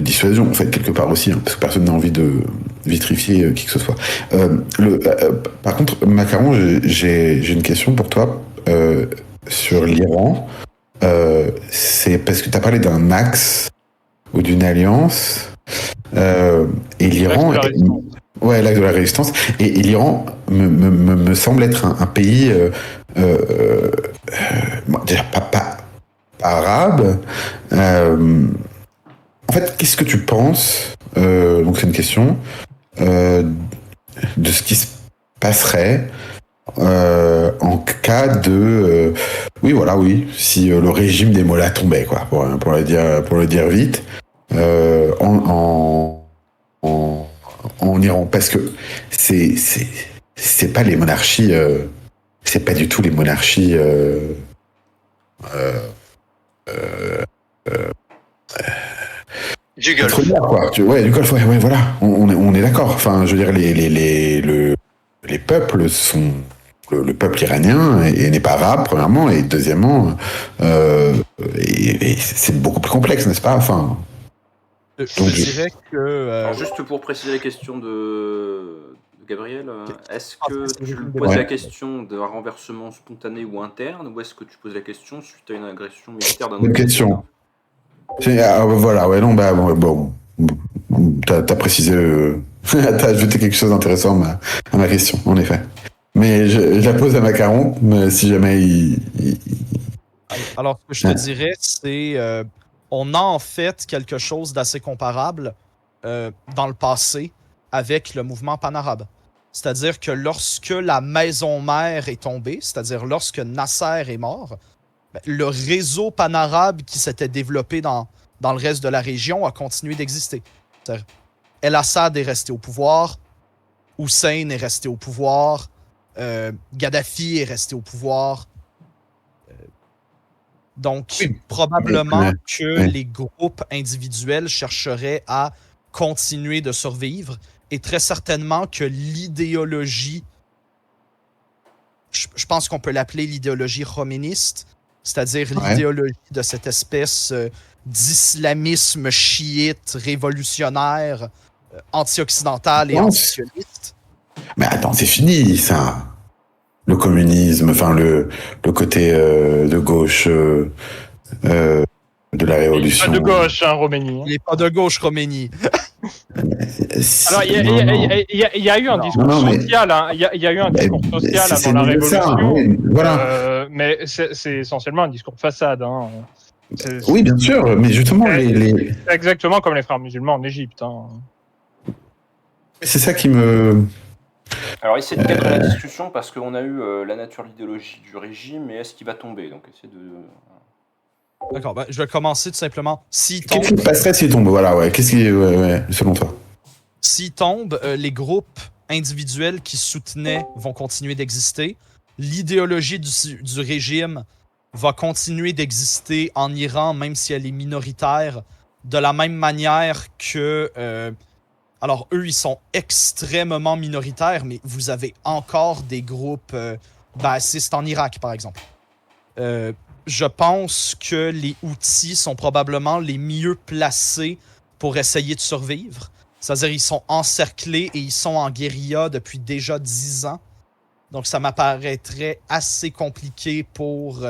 dissuasion, en fait, quelque part aussi, parce que personne n'a envie de vitrifier qui que ce soit. Par contre, Macaron, j'ai une question pour toi sur l'Iran. C'est parce que tu as parlé d'un axe ou d'une alliance, et l'Iran... Ouais, l'acte de la résistance. Et l'Iran me semble être un pays déjà pas arabe. En fait, qu'est-ce que tu penses, donc c'est une question, de ce qui se passerait en cas de... si le régime des mollahs tombait, quoi, pour le dire vite, en Iran, parce que c'est pas les monarchies, c'est pas du tout les monarchies Du Golfe. Quoi. Du Golfe, ouais, voilà, on est d'accord. Enfin, je veux dire, les peuples sont... Le peuple iranien n'est pas arabe, premièrement, et deuxièmement, et c'est beaucoup plus complexe, n'est-ce pas? Enfin... Je dirais que... Alors juste pour préciser la question de Gabriel, est-ce que tu poses la question d'un renversement spontané ou interne, ou est-ce que tu poses la question suite à une agression militaire d'un autre pays? Question. T'as précisé, t'as ajouté quelque chose d'intéressant à ma question, en effet. Mais je la pose à Macaron, si jamais Alors, ce que je te dirais, c'est... on a en fait quelque chose d'assez comparable dans le passé avec le mouvement panarabe. C'est-à-dire que lorsque la maison mère est tombée, c'est-à-dire lorsque Nasser est mort, le réseau panarabe qui s'était développé dans le reste de la région a continué d'exister. El Assad est resté au pouvoir, Hussein est resté au pouvoir, Gaddafi est resté au pouvoir. Donc, Oui. probablement Ouais. que Ouais. les groupes individuels chercheraient à continuer de survivre et très certainement que l'idéologie, je pense qu'on peut l'appeler l'idéologie roméniste, c'est-à-dire Ouais. l'idéologie de cette espèce d'islamisme chiite révolutionnaire, anti-occidental et Je pense. antisioniste. Mais attends, c'est fini, ça. Le communisme, enfin, le côté de gauche de la Pas révolution. de gauche, hein, Roménie. Il n'est pas de gauche, Khomeini. Alors, il Non, non. y a eu un Non. discours Non, mais- social, hein. Il y a eu un discours social C'est avant la mieux que ça, Révolution, oui, voilà. mais c'est essentiellement un discours de façade. Hein. Oui, bien sûr, mais justement, c'est exactement comme les frères musulmans en Égypte. Hein. c'est ça qui me. Alors, essayez de cadrer la discussion parce qu'on a eu la nature, l'idéologie du régime et est-ce qu'il va tomber. Donc, essayez de. D'accord, ben, je vais commencer tout simplement. S'il tombe, Qu'est-ce qui se passerait s'il tombe? Voilà, ouais. Qu'est-ce qui, ouais, selon toi? S'il tombe, les groupes individuels qui soutenaient vont continuer d'exister. L'idéologie du régime va continuer d'exister en Iran, même si elle est minoritaire, de la même manière que... alors, eux, ils sont extrêmement minoritaires, mais vous avez encore des groupes bassistes en Irak, par exemple. Je pense que les Houthis sont probablement les mieux placés pour essayer de survivre. C'est-à-dire ils sont encerclés et ils sont en guérilla depuis déjà 10 ans. Donc ça m'apparaîtrait assez compliqué pour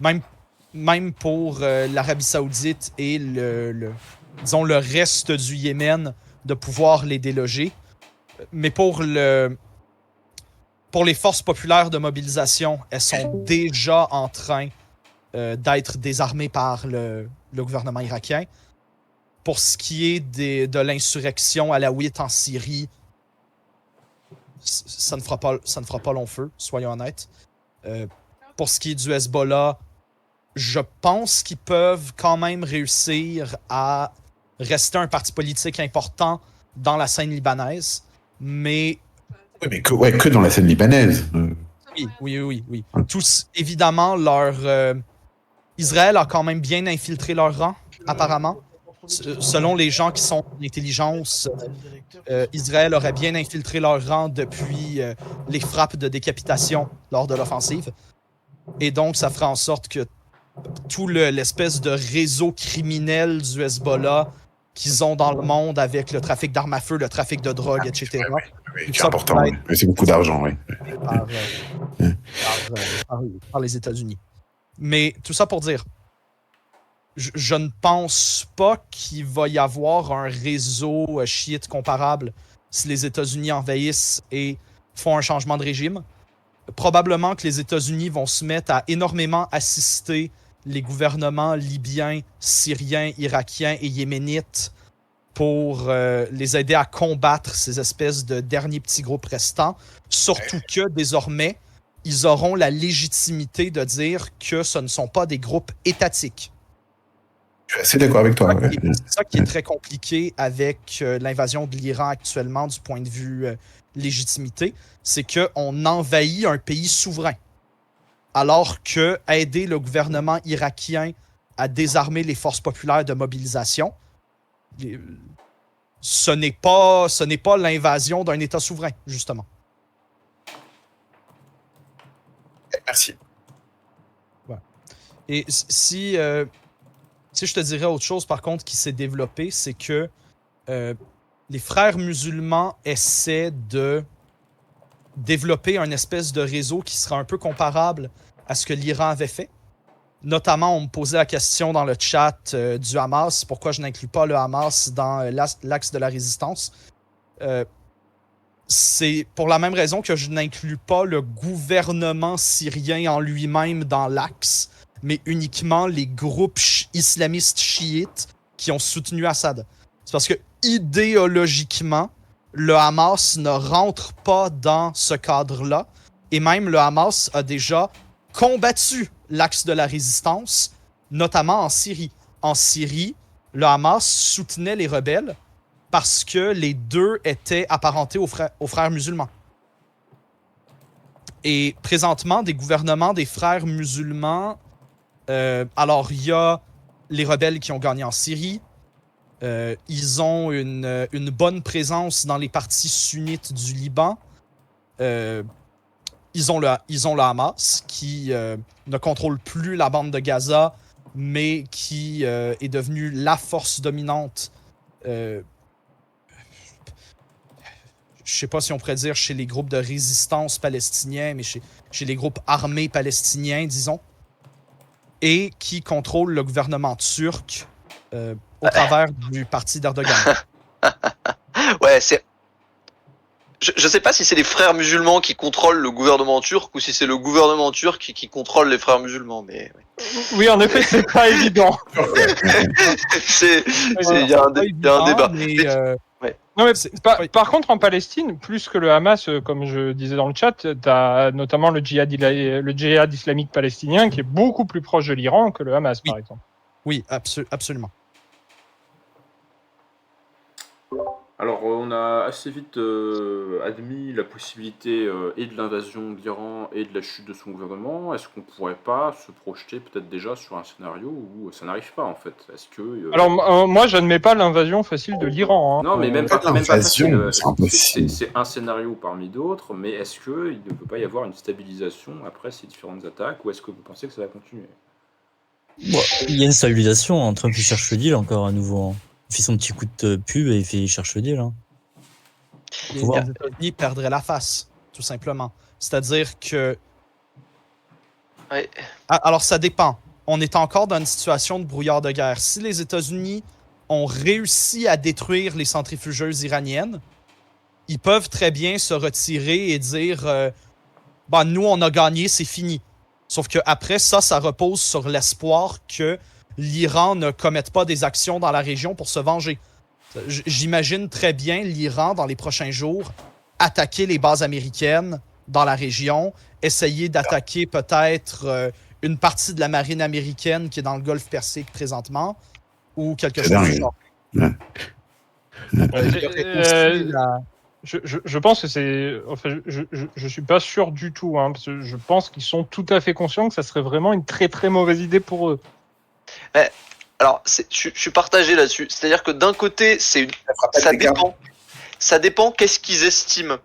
même pour l'Arabie Saoudite et disons le reste du Yémen de pouvoir les déloger. Mais pour les forces populaires de mobilisation, elles sont déjà en train d'être désarmées par le gouvernement irakien. Pour ce qui est de l'insurrection alaouite en Syrie, ça ne fera pas long feu, soyons honnêtes. Pour ce qui est du Hezbollah, je pense qu'ils peuvent quand même réussir à rester un parti politique important dans la scène libanaise, mais... Oui, mais que dans la scène libanaise. Oui. Tous, évidemment, Israël a quand même bien infiltré leur rang, apparemment. Selon les gens qui sont d'intelligence, Israël aurait bien infiltré leur rang depuis les frappes de décapitation lors de l'offensive. Et donc, ça ferait en sorte que tout l'espèce de réseau criminel du Hezbollah qu'ils ont dans le monde avec le trafic d'armes à feu, le trafic de drogue, etc. Oui, c'est important, oui. Mais c'est beaucoup d'argent, oui. Par les États-Unis. Mais tout ça pour dire, je ne pense pas qu'il va y avoir un réseau chiite comparable si les États-Unis envahissent et font un changement de régime. Probablement que les États-Unis vont se mettre à énormément assister les gouvernements libyens, syriens, irakiens et yéménites pour les aider à combattre ces espèces de derniers petits groupes restants. Surtout que, désormais, ils auront la légitimité de dire que ce ne sont pas des groupes étatiques. Je suis assez d'accord avec toi. C'est ça qui est très compliqué avec l'invasion de l'Iran actuellement du point de vue légitimité, c'est qu'on envahit un pays souverain. Alors que aider le gouvernement irakien à désarmer les forces populaires de mobilisation, ce n'est pas l'invasion d'un État souverain, justement. Merci. Ouais. Et si je te dirais autre chose, par contre, qui s'est développé, c'est que les frères musulmans essaient de développer un espèce de réseau qui sera un peu comparable à ce que l'Iran avait fait. Notamment, on me posait la question dans le chat du Hamas, pourquoi je n'inclus pas le Hamas dans l'axe de la résistance. C'est pour la même raison que je n'inclus pas le gouvernement syrien en lui-même dans l'axe, mais uniquement les groupes islamistes chiites qui ont soutenu Assad. C'est parce que, idéologiquement, le Hamas ne rentre pas dans ce cadre-là, et même le Hamas a déjà combattu l'axe de la résistance, notamment en Syrie. En Syrie, le Hamas soutenait les rebelles parce que les deux étaient apparentés aux frères musulmans. Et présentement, des gouvernements des frères musulmans Alors, il y a les rebelles qui ont gagné en Syrie. Ils ont une bonne présence dans les parties sunnites du Liban. Ils ont le Hamas qui ne contrôle plus la bande de Gaza, mais qui est devenu la force dominante. Je sais pas si on pourrait dire chez les groupes de résistance palestiniens, mais chez les groupes armés palestiniens, disons, et qui contrôle le gouvernement turc au travers du parti d'Erdogan. Ouais, c'est. Je sais pas si c'est les frères musulmans qui contrôlent le gouvernement turc ou si c'est le gouvernement turc qui contrôle les frères musulmans, mais. Oui, en effet, c'est pas évident. Il y a un débat. Non, mais par contre, en Palestine, plus que le Hamas, comme je disais dans le chat, t'as notamment le djihad islamique palestinien qui est beaucoup plus proche de l'Iran que le Hamas, par exemple. Oui, absolument. Alors, on a assez vite admis la possibilité et de l'invasion de l'Iran et de la chute de son gouvernement. Est-ce qu'on pourrait pas se projeter peut-être déjà sur un scénario où ça n'arrive pas, en fait? Est-ce que Alors, moi, j'admets pas l'invasion facile de l'Iran. Hein. Non, mais même pas l'invasion, facile. c'est impossible. C'est un scénario parmi d'autres, mais est-ce qu'il ne peut pas y avoir une stabilisation après ces différentes attaques, ou est-ce que vous pensez que ça va continuer? Bon, il y a une stabilisation. Trump il cherche le deal encore à nouveau. Il fait son petit coup de pub et il cherche le deal. Hein. Les États-Unis perdraient la face, tout simplement. C'est-à-dire que... Ouais. Alors, ça dépend. On est encore dans une situation de brouillard de guerre. Si les États-Unis ont réussi à détruire les centrifugeuses iraniennes, ils peuvent très bien se retirer et dire nous, on a gagné, c'est fini. Sauf qu'après, ça repose sur l'espoir que l'Iran ne commette pas des actions dans la région pour se venger. J'imagine très bien l'Iran, dans les prochains jours, attaquer les bases américaines dans la région, essayer d'attaquer peut-être une partie de la marine américaine qui est dans le golfe Persique présentement, ou quelque chose du genre. Je pense que c'est... Enfin, je suis pas sûr du tout, hein, parce que je pense qu'ils sont tout à fait conscients que ça serait vraiment une très très mauvaise idée pour eux. Mais, alors, je suis partagé là-dessus. C'est-à-dire que d'un côté, ça dépend qu'est-ce qu'ils estiment.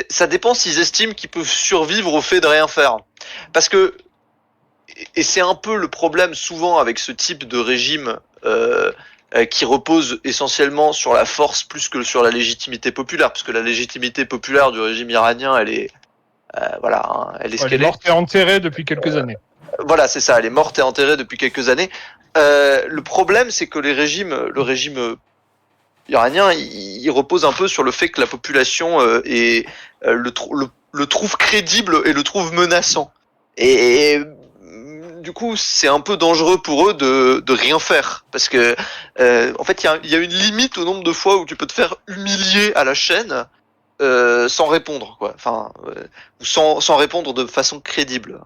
Ça dépend s'ils estiment qu'ils peuvent survivre au fait de rien faire. Parce que, et c'est un peu le problème souvent avec ce type de régime qui repose essentiellement sur la force plus que sur la légitimité populaire. Parce que la légitimité populaire du régime iranien, elle est... elle est ce qu'elle est. Elle est morte et enterrée depuis quelques années. Voilà, c'est ça, elle est morte et enterrée depuis quelques années. Le problème, c'est que le régime iranien, il repose un peu sur le fait que la population le trouve crédible et le trouve menaçant. Et du coup, c'est un peu dangereux pour eux de rien faire. Parce que, en fait, il y a une limite au nombre de fois où tu peux te faire humilier à la chaîne sans répondre, quoi. Enfin, ou sans répondre de façon crédible.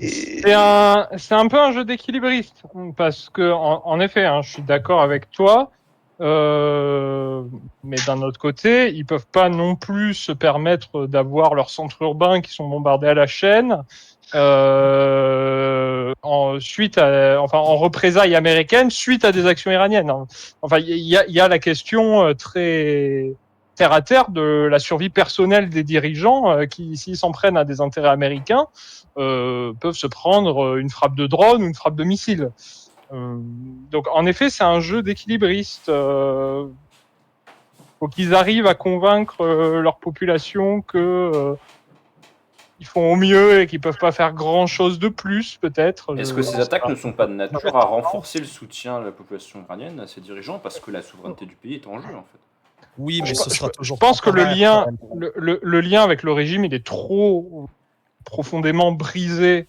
C'est un peu un jeu d'équilibriste, parce que en effet, hein, je suis d'accord avec toi, mais d'un autre côté, ils peuvent pas non plus se permettre d'avoir leurs centres urbains qui sont bombardés à la chaîne en représailles américaines suite à des actions iraniennes. Enfin, il y a la question très terre à terre de la survie personnelle des dirigeants qui, s'ils s'en prennent à des intérêts américains, peuvent se prendre une frappe de drone ou une frappe de missile. Donc, en effet, c'est un jeu d'équilibriste. Faut qu'ils arrivent à convaincre leur population que ils font au mieux et qu'ils peuvent pas faire grand-chose de plus, peut-être. Est-ce que ces attaques ne sont pas de nature à renforcer le soutien de la population iranienne à ses dirigeants parce que la souveraineté du pays est en jeu, en fait? Oui, mais ce sera toujours... Je pense que le lien avec le régime, il est trop profondément brisé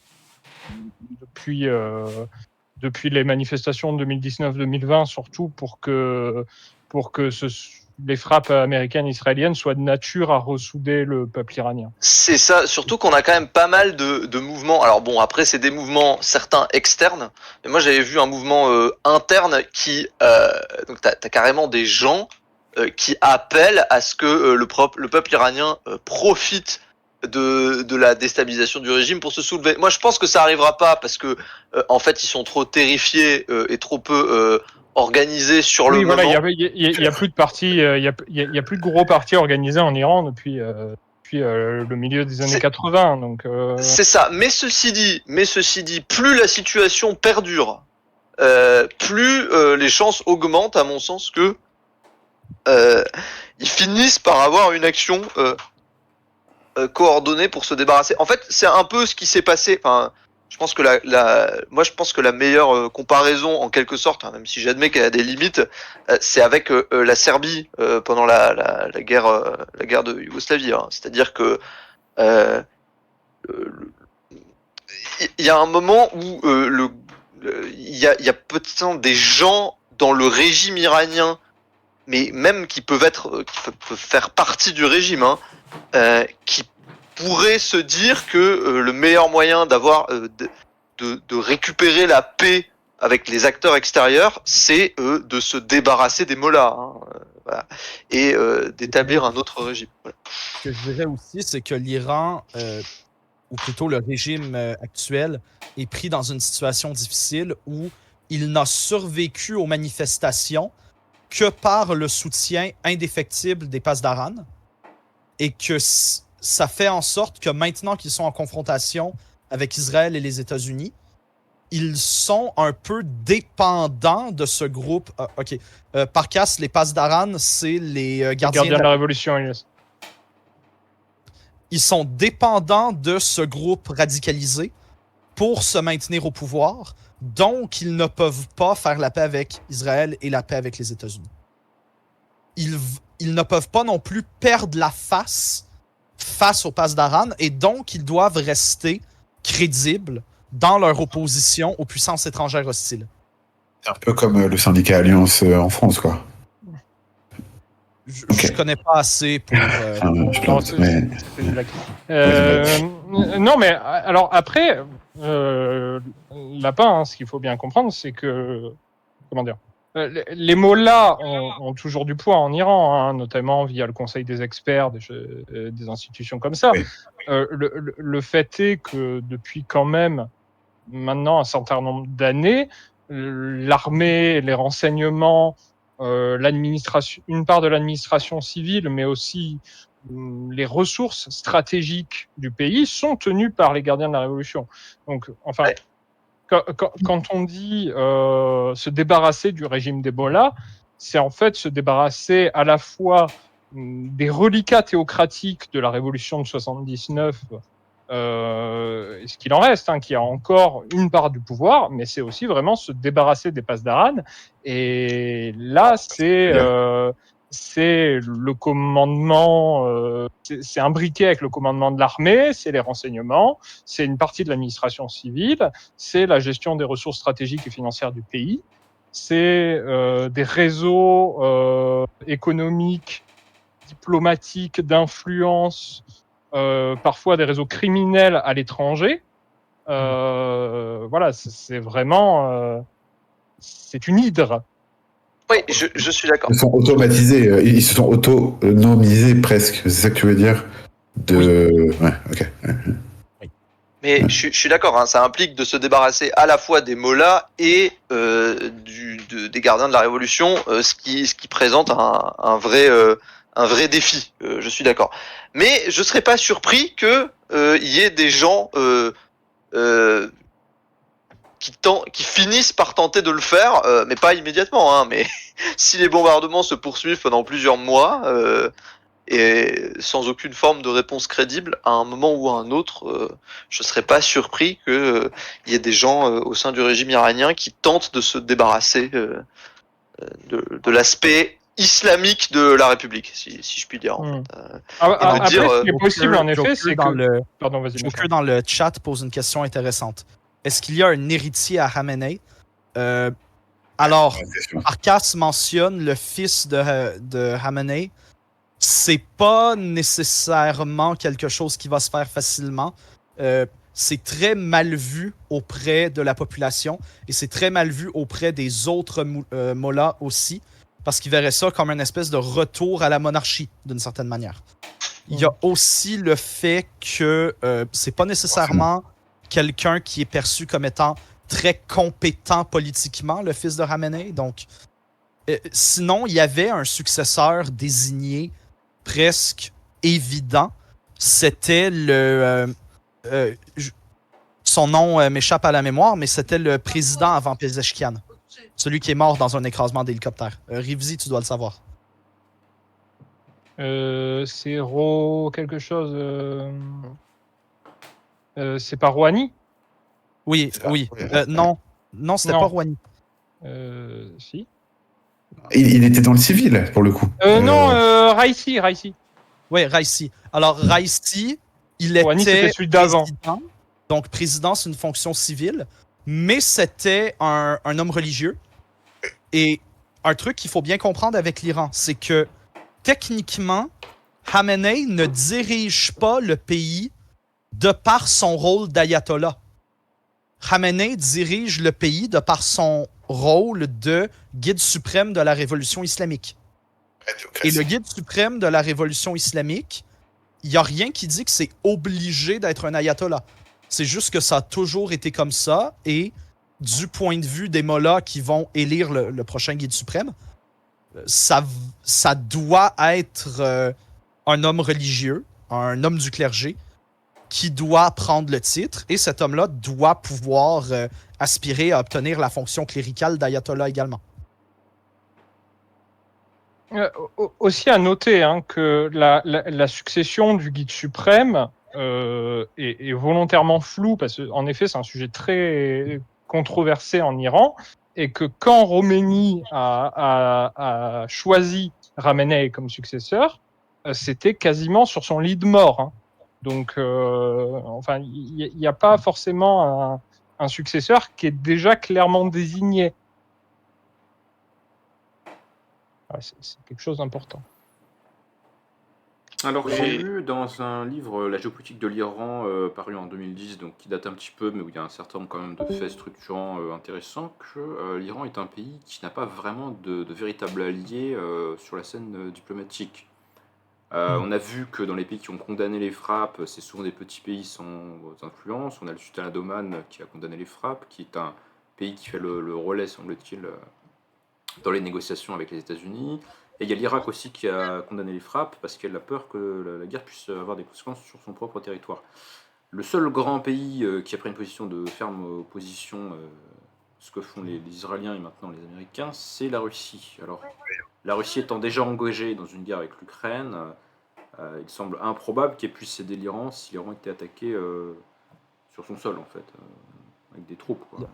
depuis les manifestations de 2019-2020, surtout pour que les frappes américaines et israéliennes soient de nature à ressouder le peuple iranien. C'est ça, surtout qu'on a quand même pas mal de mouvements. Alors bon, après c'est des mouvements certains externes, mais moi j'avais vu un mouvement interne qui donc t'as carrément des gens qui appellent à ce que le peuple iranien profite de la déstabilisation du régime pour se soulever. Moi, je pense que ça arrivera pas parce que en fait, ils sont trop terrifiés et trop peu organisés sur le Oui, voilà, moment. il y a plus de partis, il y a plus de gros partis organisés en Iran depuis le milieu des années 80. Donc, C'est ça. Mais ceci dit, plus la situation perdure, plus les chances augmentent, à mon sens, que ils finissent par avoir une action coordonnée pour se débarrasser. En fait, c'est un peu ce qui s'est passé. Enfin, je pense que moi, je pense que la meilleure comparaison, en quelque sorte, hein, même si j'admets qu'elle a des limites, c'est avec la Serbie pendant la guerre de Yougoslavie. Hein. C'est-à-dire que il y a un moment où il y a peut-être des gens dans le régime iranien, mais même qui peuvent faire partie du régime, hein, qui pourraient se dire que le meilleur moyen d'avoir de récupérer la paix avec les acteurs extérieurs, c'est de se débarrasser des mollahs, hein, voilà, et d'établir un autre régime. Voilà. Ce que je dirais aussi, c'est que l'Iran, ou plutôt le régime actuel, est pris dans une situation difficile où il n'a survécu aux manifestations que par le soutien indéfectible des Pasdaran, et que ça fait en sorte que maintenant qu'ils sont en confrontation avec Israël et les États-Unis, ils sont un peu dépendants de ce groupe. Par casse, les Pasdaran, c'est les gardiens de la Révolution, Elias. Ils sont dépendants de ce groupe radicalisé pour se maintenir au pouvoir, donc ils ne peuvent pas faire la paix avec Israël et la paix avec les États-Unis. Ils ne peuvent pas non plus perdre la face aux Pasdaran, et donc ils doivent rester crédibles dans leur opposition aux puissances étrangères hostiles. C'est un peu comme le syndicat Alliance en France, quoi. Je connais pas assez pour... je pense, mais... Non, mais alors après, Lapin, hein, ce qu'il faut bien comprendre, c'est que... Comment dire, les mollahs ont toujours du poids en Iran, hein, notamment via le Conseil des experts, des institutions comme ça. Oui. Le fait est que depuis quand même maintenant un certain nombre d'années, l'armée, les renseignements, l'administration, une part de l'administration civile, mais aussi les ressources stratégiques du pays sont tenues par les gardiens de la Révolution. Donc, enfin, ouais. Quand on dit se débarrasser du régime des mollahs, c'est en fait se débarrasser à la fois des reliquats théocratiques de la Révolution de 79, ce qu'il en reste, hein, qui a encore une part du pouvoir, mais c'est aussi vraiment se débarrasser des Pasdaran. Et là, c'est le commandement, c'est imbriqué avec le commandement de l'armée, c'est les renseignements, c'est une partie de l'administration civile, c'est la gestion des ressources stratégiques et financières du pays, c'est des réseaux économiques, diplomatiques, d'influence, parfois des réseaux criminels à l'étranger. Voilà, c'est vraiment... c'est une hydre. Oui, je suis d'accord. Ils sont automatisés, ils se sont autonomisés presque, c'est ça que tu veux dire? Oui. Ouais, ok. Mais je suis d'accord, hein, ça implique de se débarrasser à la fois des mollahs et des gardiens de la Révolution, ce qui présente un vrai défi. Je suis d'accord. Mais je serais pas surpris que y ait des gens qui finissent par tenter de le faire, mais pas immédiatement. Hein, mais si les bombardements se poursuivent pendant plusieurs mois et sans aucune forme de réponse crédible, à un moment ou à un autre, je serais pas surpris que y ait des gens au sein du régime iranien qui tentent de se débarrasser de l'aspect islamique de la République, si je puis dire. En fait. Après, ce qui est possible, en effet, c'est que... Pardon, vas-y. Joker dans le chat pose une question intéressante. Est-ce qu'il y a un héritier à Khamenei? Alors, Arcas mentionne le fils de Khamenei. C'est pas nécessairement quelque chose qui va se faire facilement. C'est très mal vu auprès de la population et c'est très mal vu auprès des autres mollahs aussi, parce qu'ils verraient ça comme une espèce de retour à la monarchie, d'une certaine manière. Il y a aussi le fait que c'est pas nécessairement quelqu'un qui est perçu comme étant très compétent politiquement, le fils de Ramenei. Donc, sinon, il y avait un successeur désigné presque évident. C'était son nom m'échappe à la mémoire, mais c'était le président avant Pezeshkian. Celui qui est mort dans un écrasement d'hélicoptère. Rivzi, tu dois le savoir. C'est quelque chose. C'est pas Rouhani? Oui, Ça, oui. ouais. Non, c'était Non. pas Rouhani. Si. Il était dans le civil, pour le coup. Non, Raisi. Oui, Raisi. Alors, Raisi, il Rouhani, était c'était celui d'avant. président. Donc, président, c'est une fonction civile. Mais c'était un homme religieux. Et un truc qu'il faut bien comprendre avec l'Iran, c'est que techniquement, Khamenei ne dirige pas le pays de par son rôle d'ayatollah. Khamenei dirige le pays de par son rôle de guide suprême de la révolution islamique. Et le guide suprême de la révolution islamique, il n'y a rien qui dit que c'est obligé d'être un ayatollah. C'est juste que ça a toujours été comme ça, et du point de vue des mollahs qui vont élire le prochain guide suprême, ça doit être un homme religieux, un homme du clergé, qui doit prendre le titre, et cet homme-là doit pouvoir aspirer à obtenir la fonction cléricale d'ayatollah également. Aussi à noter que la succession du guide suprême est volontairement floue, parce qu'en effet c'est un sujet très controversé en Iran, et que quand Khomeini a choisi Khamenei comme successeur, c'était quasiment sur son lit de mort. Donc, enfin, il n'y a pas forcément un successeur qui est déjà clairement désigné. Ouais, c'est quelque chose d'important. Alors j'ai lu dans un livre La géopolitique de l'Iran paru en 2010, donc qui date un petit peu, mais où il y a un certain nombre quand même de faits structurants intéressants, que l'Iran est un pays qui n'a pas vraiment de véritable allié sur la scène diplomatique. On a vu que dans les pays qui ont condamné les frappes, c'est souvent des petits pays sans influence. On a le Sultanat d'Oman qui a condamné les frappes, qui est un pays qui fait le relais, semble-t-il, dans les négociations avec les États-Unis. Et il y a l'Irak aussi qui a condamné les frappes parce qu'elle a peur que la guerre puisse avoir des conséquences sur son propre territoire. Le seul grand pays qui a pris une position de ferme opposition, ce que font les Israéliens et maintenant les Américains, c'est la Russie. Alors, la Russie étant déjà engagée dans une guerre avec l'Ukraine, il semble improbable qu'elle puisse céder l'Iran si l'Iran était attaqué sur son sol, en fait, avec des troupes, quoi.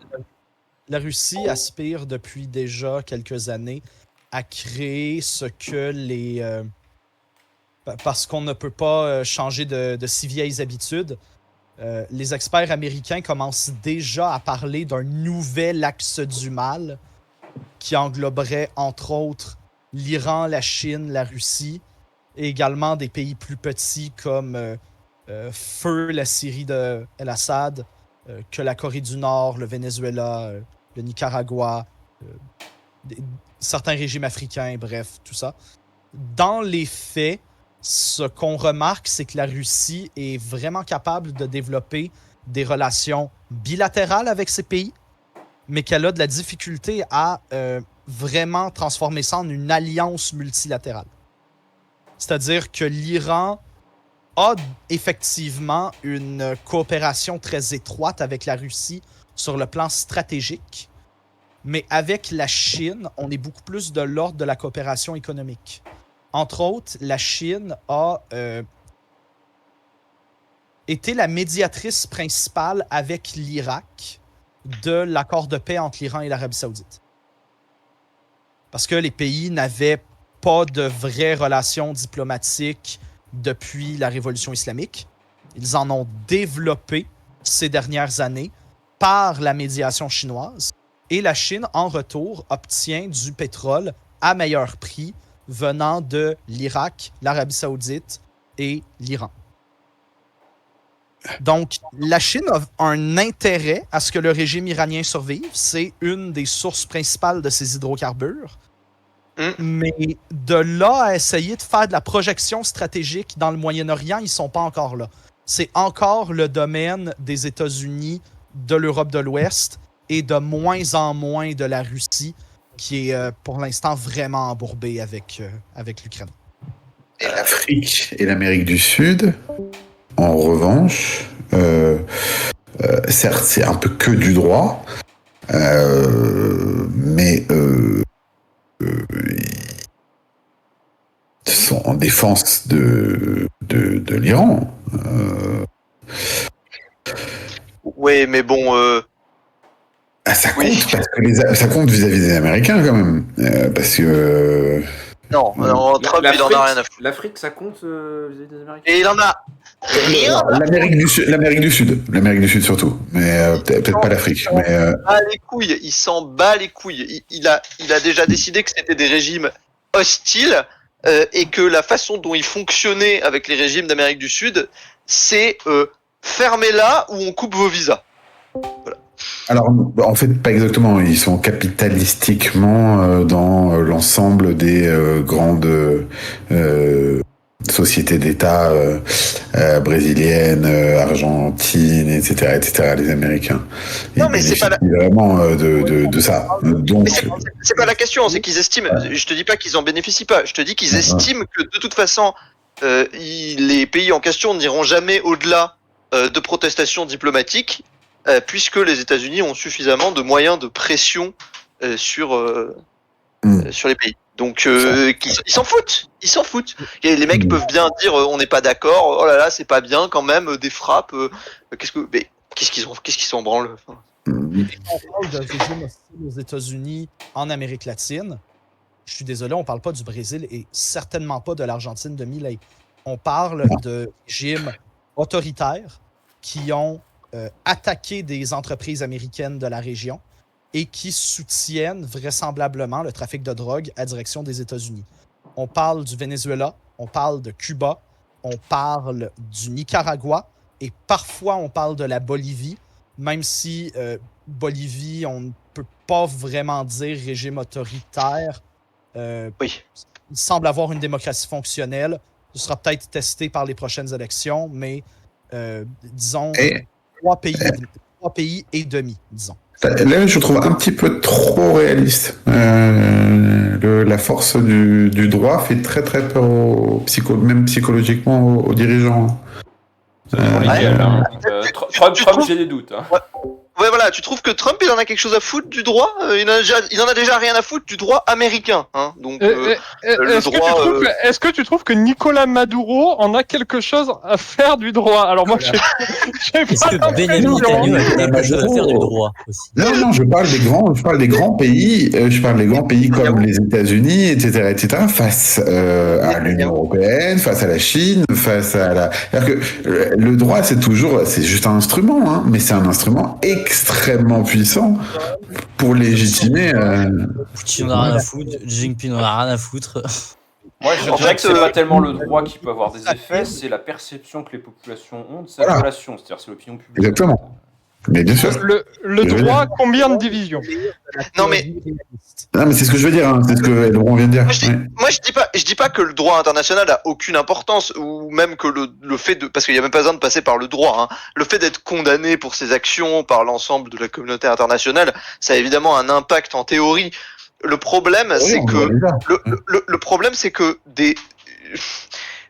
La Russie aspire depuis déjà quelques années à créer ce que les... parce qu'on ne peut pas changer de si vieilles habitudes, les experts américains commencent déjà à parler d'un nouvel axe du mal qui engloberait, entre autres, l'Iran, la Chine, la Russie, et également des pays plus petits comme feu la Syrie de El Assad, que la Corée du Nord, le Venezuela, le Nicaragua, certains régimes africains, bref, tout ça. Dans les faits, ce qu'on remarque, c'est que la Russie est vraiment capable de développer des relations bilatérales avec ces pays, mais qu'elle a de la difficulté à vraiment transformer ça en une alliance multilatérale. C'est-à-dire que l'Iran a effectivement une coopération très étroite avec la Russie sur le plan stratégique, mais avec la Chine, on est beaucoup plus de l'ordre de la coopération économique. Entre autres, la Chine a été la médiatrice principale avec l'Irak de l'accord de paix entre l'Iran et l'Arabie Saoudite. Parce que les pays n'avaient pas de vraies relations diplomatiques depuis la révolution islamique. Ils en ont développé ces dernières années par la médiation chinoise. Et la Chine, en retour, obtient du pétrole à meilleur prix venant de l'Irak, l'Arabie Saoudite et l'Iran. Donc, la Chine a un intérêt à ce que le régime iranien survive. C'est une des sources principales de ses hydrocarbures. Mais de là à essayer de faire de la projection stratégique dans le Moyen-Orient, ils sont pas encore là. C'est encore le domaine des États-Unis, de l'Europe de l'Ouest et de moins en moins de la Russie, qui est pour l'instant vraiment embourbée avec l'Ukraine. Et l'Afrique et l'Amérique du Sud, en revanche, certes, c'est un peu que du droit, mais ils sont en défense de l'Iran. Oui, mais bon, Ça compte, Oui. parce que ça compte vis-à-vis des Américains quand même. Parce que. non, Trump, il en a rien à foutre. L'Afrique, ça compte vis-à-vis des Américains? Et il en a rien à L'Amérique du Sud surtout, mais peut-être pas l'Afrique. Mais bat les couilles, il s'en bat les couilles. Il a déjà décidé que c'était des régimes hostiles et que la façon dont il fonctionnait avec les régimes d'Amérique du Sud, c'est fermez-la ou on coupe vos visas. alors, en fait, pas exactement. Ils sont capitalistiquement dans l'ensemble des grandes sociétés d'État brésiliennes, argentines, etc., les Américains. Non, Ils mais c'est pas la- bénéficient vraiment de ça. Donc, Mais c'est pas la question, c'est qu'ils estiment. Je te dis pas qu'ils en bénéficient pas. Je te dis qu'ils estiment que de toute façon, les pays en question n'iront jamais au-delà de protestations diplomatiques, puisque les États-Unis ont suffisamment de moyens de pression sur les pays. Donc ils s'en foutent. Ils s'en foutent. Et les mecs peuvent bien dire on n'est pas d'accord. Oh là là, c'est pas bien quand même. Des frappes. Qu'est-ce qu'ils s'en branlent. Enfin, Et quand on parle de régime hostile aux États-Unis en Amérique latine, je suis désolé, on parle pas du Brésil et certainement pas de l'Argentine de Milei. On parle de régimes autoritaires qui ont attaqué des entreprises américaines de la région et qui soutiennent vraisemblablement le trafic de drogue à direction des États-Unis. On parle du Venezuela, on parle de Cuba, on parle du Nicaragua et parfois on parle de la Bolivie, même si Bolivie, on ne peut pas vraiment dire régime autoritaire. oui. Il semble avoir une démocratie fonctionnelle. Ce sera peut-être testé par les prochaines élections, mais disons trois pays et demi, disons. là, je trouve un petit peu trop réaliste. La force du droit fait très très peur même psychologiquement aux dirigeants. Lesquels, hein. Trump, j'ai des doutes. Hein. Ouais, voilà, tu trouves que Trump, il en a quelque chose à foutre du droit il en a déjà rien à foutre du droit américain. Hein, donc, Est-ce que tu trouves que Nicolas Maduro en a quelque chose à faire du droit? Alors moi, j'ai Est-ce pas que l'impression. Benjamin Netanyahu a quelque chose à faire du droit aussi? Non, je parle des grands pays. Je parle des grands pays comme les États-Unis, etc., face à l'Union européenne, face à la Chine, face à la. C'est-à-dire que le droit, c'est juste un instrument, hein, mais c'est un instrument extrêmement puissant pour légitimer. Poutine en a rien à foutre, Jinping en a rien à foutre. Moi, je dirais que c'est pas tellement le droit qui peut avoir des effets, c'est la perception que les populations ont de cette relation, c'est-à-dire c'est l'opinion publique. Exactement. Mais bien sûr. Le droit, combien de divisions? Non mais c'est ce que je veux dire, hein. C'est ce que Laurent vient de dire. moi je dis pas que le droit international a aucune importance ou même que le fait de parce qu'il y a même pas besoin de passer par le droit. Hein. Le fait d'être condamné pour ses actions par l'ensemble de la communauté internationale, ça a évidemment un impact en théorie. Le problème, c'est que le problème, c'est que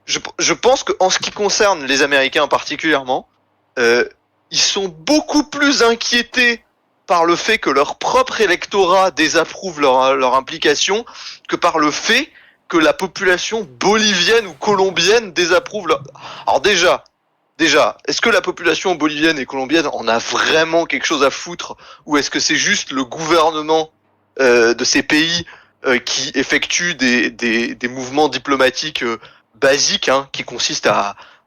je pense que en ce qui concerne les Américains particulièrement, ils sont beaucoup plus inquiétés par le fait que leur propre électorat désapprouve leur implication que par le fait que la population bolivienne ou colombienne désapprouve leur. Alors déjà, est-ce que la population bolivienne et colombienne en a vraiment quelque chose à foutre ou est-ce que c'est juste le gouvernement de ces pays qui effectuent des mouvements diplomatiques basiques, hein, qui consistent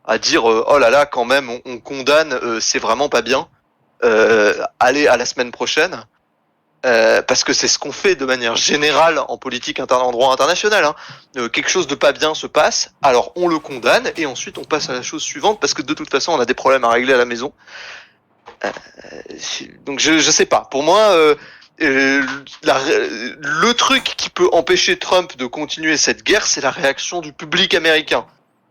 à dire oh là là, quand même on condamne, c'est vraiment pas bien, allez à la semaine prochaine, parce que c'est ce qu'on fait de manière générale en politique en droit international, hein. Quelque chose de pas bien se passe, alors on le condamne et ensuite on passe à la chose suivante parce que de toute façon on a des problèmes à régler à la maison. Donc je sais pas, pour moi le truc qui peut empêcher Trump de continuer cette guerre, c'est la réaction du public américain.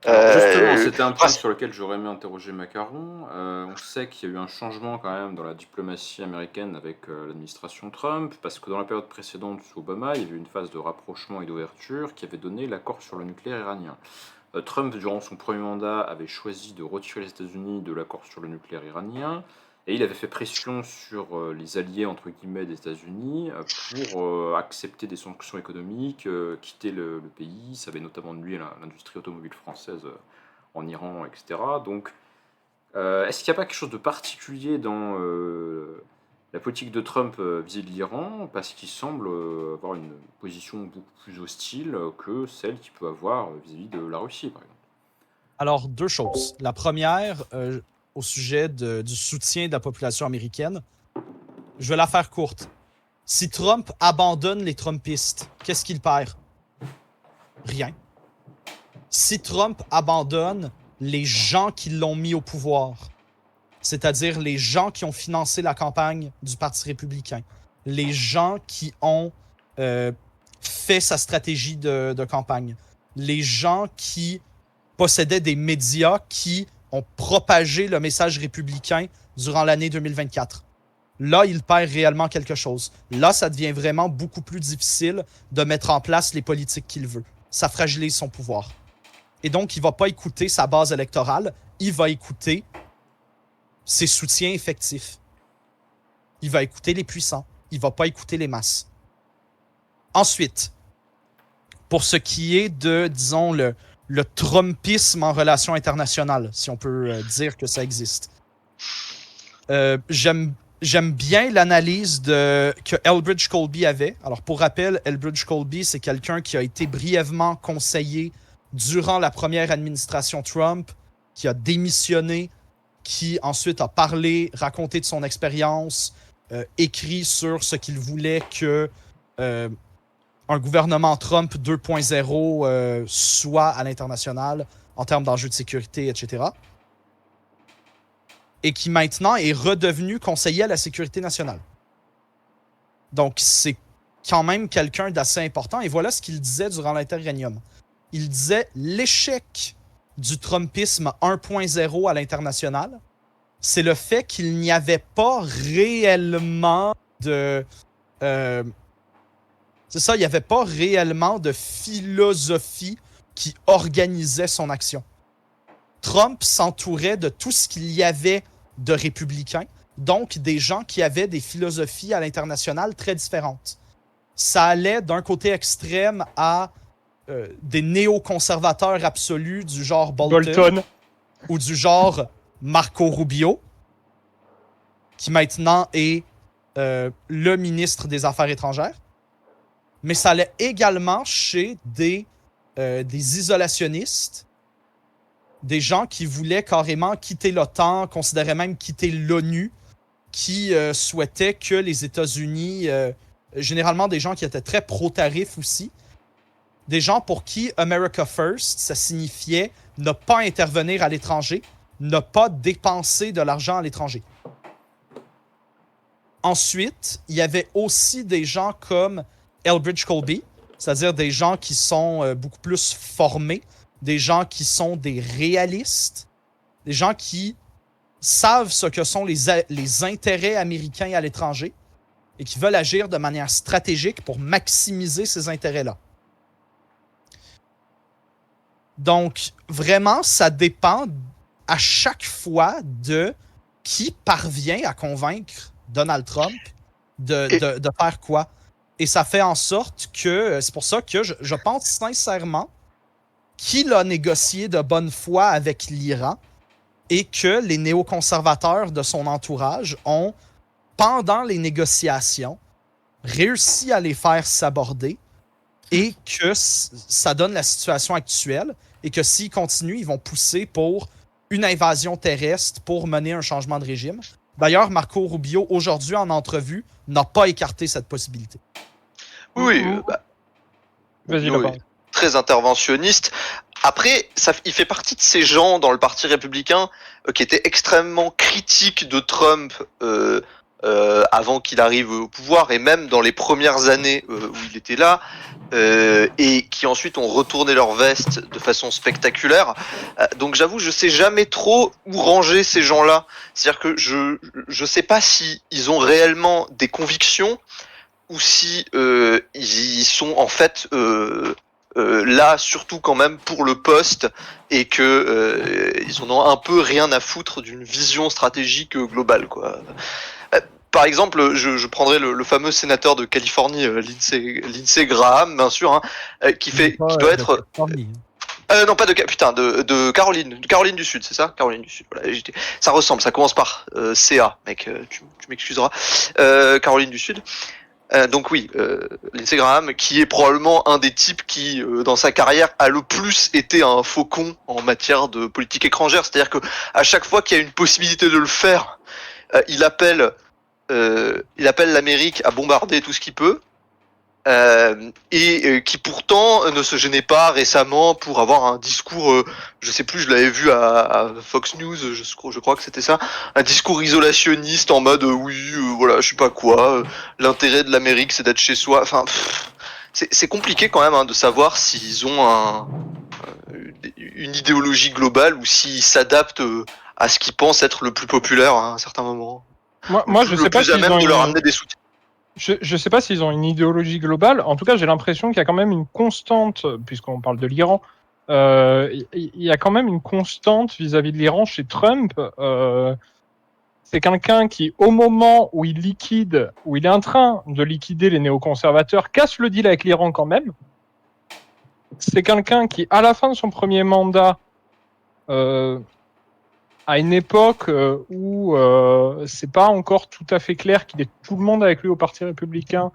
Alors justement, c'était un point parce- sur lequel j'aurais aimé interroger Macaron. On sait qu'il y a eu un changement quand même dans la diplomatie américaine avec l'administration Trump, parce que dans la période précédente sous Obama, il y avait eu une phase de rapprochement et d'ouverture qui avait donné l'accord sur le nucléaire iranien. Trump, durant son premier mandat, avait choisi de retirer les États-Unis de l'accord sur le nucléaire iranien, et il avait fait pression sur les alliés entre guillemets des États-Unis pour accepter des sanctions économiques, quitter le pays. Ça avait notamment nuit à l'industrie automobile française en Iran, etc. Donc, est-ce qu'il n'y a pas quelque chose de particulier dans la politique de Trump vis-à-vis de l'Iran, parce qu'il semble avoir une position beaucoup plus hostile que celle qu'il peut avoir vis-à-vis de la Russie, par exemple? Alors, deux choses. La première, au sujet du soutien de la population américaine, je vais la faire courte. Si Trump abandonne les Trumpistes, qu'est-ce qu'il perd? Rien. Si Trump abandonne les gens qui l'ont mis au pouvoir, c'est-à-dire les gens qui ont financé la campagne du Parti républicain, les gens qui ont fait sa stratégie de campagne, les gens qui possédaient des médias qui ont propagé le message républicain durant l'année 2024. Là, il perd réellement quelque chose. Là, ça devient vraiment beaucoup plus difficile de mettre en place les politiques qu'il veut. Ça fragilise son pouvoir. Et donc, il ne va pas écouter sa base électorale, il va écouter ses soutiens effectifs. Il va écouter les puissants. Il ne va pas écouter les masses. Ensuite, pour ce qui est de, disons, le Trumpisme en relations internationales, si on peut dire que ça existe. J'aime bien l'analyse que Elbridge Colby avait. Alors, pour rappel, Elbridge Colby, c'est quelqu'un qui a été brièvement conseillé durant la première administration Trump, qui a démissionné, qui ensuite a parlé, raconté de son expérience, écrit sur ce qu'il voulait que un gouvernement Trump 2.0 soit à l'international en termes d'enjeux de sécurité, etc. Et qui maintenant est redevenu conseiller à la sécurité nationale. Donc, c'est quand même quelqu'un d'assez important. Et voilà ce qu'il disait durant l'interrégnum. Il disait l'échec du Trumpisme 1.0 à l'international, c'est le fait qu'il n'y avait pas réellement de... c'est ça, il n'y avait pas réellement de philosophie qui organisait son action. Trump s'entourait de tout ce qu'il y avait de républicains, donc des gens qui avaient des philosophies à l'international très différentes. Ça allait d'un côté extrême à des néoconservateurs absolus du genre Bolton. Ou du genre Marco Rubio, qui maintenant est le ministre des Affaires étrangères. Mais ça allait également chez des isolationnistes, des gens qui voulaient carrément quitter l'OTAN, considéraient même quitter l'ONU, qui souhaitaient que les États-Unis, généralement des gens qui étaient très pro-tarifs aussi, des gens pour qui America First, ça signifiait ne pas intervenir à l'étranger, ne pas dépenser de l'argent à l'étranger. Ensuite, il y avait aussi des gens comme Elbridge Colby, c'est-à-dire des gens qui sont beaucoup plus formés, des gens qui sont des réalistes, des gens qui savent ce que sont les intérêts américains à l'étranger et qui veulent agir de manière stratégique pour maximiser ces intérêts-là. Donc, vraiment, ça dépend à chaque fois de qui parvient à convaincre Donald Trump de faire quoi. Et ça fait en sorte que, c'est pour ça que je pense sincèrement qu'il a négocié de bonne foi avec l'Iran et que les néoconservateurs de son entourage ont, pendant les négociations, réussi à les faire s'aborder et que ça donne la situation actuelle et que s'ils continuent, ils vont pousser pour une invasion terrestre pour mener un changement de régime. D'ailleurs, Marco Rubio, aujourd'hui en entrevue, n'a pas écarté cette possibilité. Oui, Vas-y, oui, la parole. très interventionniste. Après, il fait partie de ces gens dans le Parti républicain qui étaient extrêmement critiques de Trump avant qu'il arrive au pouvoir, et même dans les premières années où il était là, et qui ensuite ont retourné leur veste de façon spectaculaire. Donc j'avoue, je sais jamais trop où ranger ces gens-là. C'est-à-dire que je sais pas si ils ont réellement des convictions ou si ils sont en fait là surtout quand même pour le poste et que ils en ont un peu rien à foutre d'une vision stratégique globale, quoi. Par exemple, je prendrais le fameux sénateur de Californie, Lindsey Graham, bien sûr, hein, qui doit être non, pas de Caroline du Sud, c'est ça, Caroline du Sud. Voilà, ça ressemble, ça commence par CA, mec, tu m'excuseras. Caroline du Sud. Donc oui, Lindsey Graham, qui est probablement un des types qui, dans sa carrière, a le plus été un faucon en matière de politique étrangère. C'est-à-dire que à chaque fois qu'il y a une possibilité de le faire, il appelle l'Amérique à bombarder tout ce qu'il peut. Qui pourtant ne se gênait pas récemment pour avoir un discours, je sais plus, je l'avais vu à Fox News, je crois que c'était ça, un discours isolationniste en mode voilà, je sais pas quoi, l'intérêt de l'Amérique c'est d'être chez soi. Enfin, c'est compliqué quand même, hein, de savoir s'ils ont une idéologie globale ou s'ils s'adaptent à ce qu'ils pensent être le plus populaire à un certain moment. Moi je sais pas s'ils ont de leur amener des soutiens. Je sais pas s'ils ont une idéologie globale. En tout cas, j'ai l'impression qu'il y a quand même une constante, puisqu'on parle de l'Iran, il y a quand même une constante vis-à-vis de l'Iran chez Trump. C'est quelqu'un qui, au moment où il est en train de liquider les néoconservateurs, casse le deal avec l'Iran quand même. C'est quelqu'un qui, à la fin de son premier mandat, à une époque où c'est pas encore tout à fait clair qu'il ait tout le monde avec lui au Parti républicain,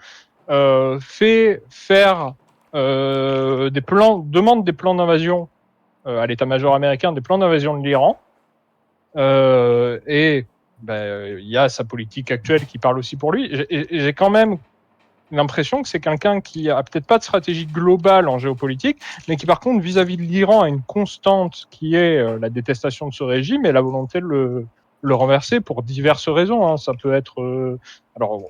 fait faire demande des plans d'invasion à l'état-major américain, des plans d'invasion de l'Iran, et il y a sa politique actuelle qui parle aussi pour lui. J'ai quand même l'impression que c'est quelqu'un qui a peut-être pas de stratégie globale en géopolitique, mais qui par contre vis-à-vis de l'Iran a une constante qui est la détestation de ce régime et la volonté de le renverser pour diverses raisons, hein. Ça peut être alors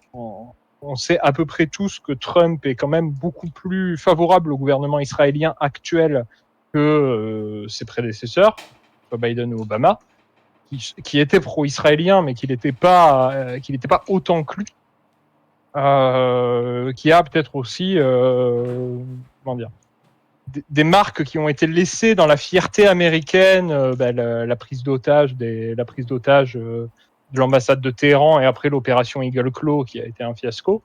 on sait à peu près tous que Trump est quand même beaucoup plus favorable au gouvernement israélien actuel que ses prédécesseurs, soit Biden ou Obama, qui étaient pro-israéliens mais qui n'étaient pas autant que lui. Qui a peut-être aussi comment dire, des marques qui ont été laissées dans la fierté américaine, la prise d'otage de l'ambassade de Téhéran et après l'opération Eagle Claw qui a été un fiasco.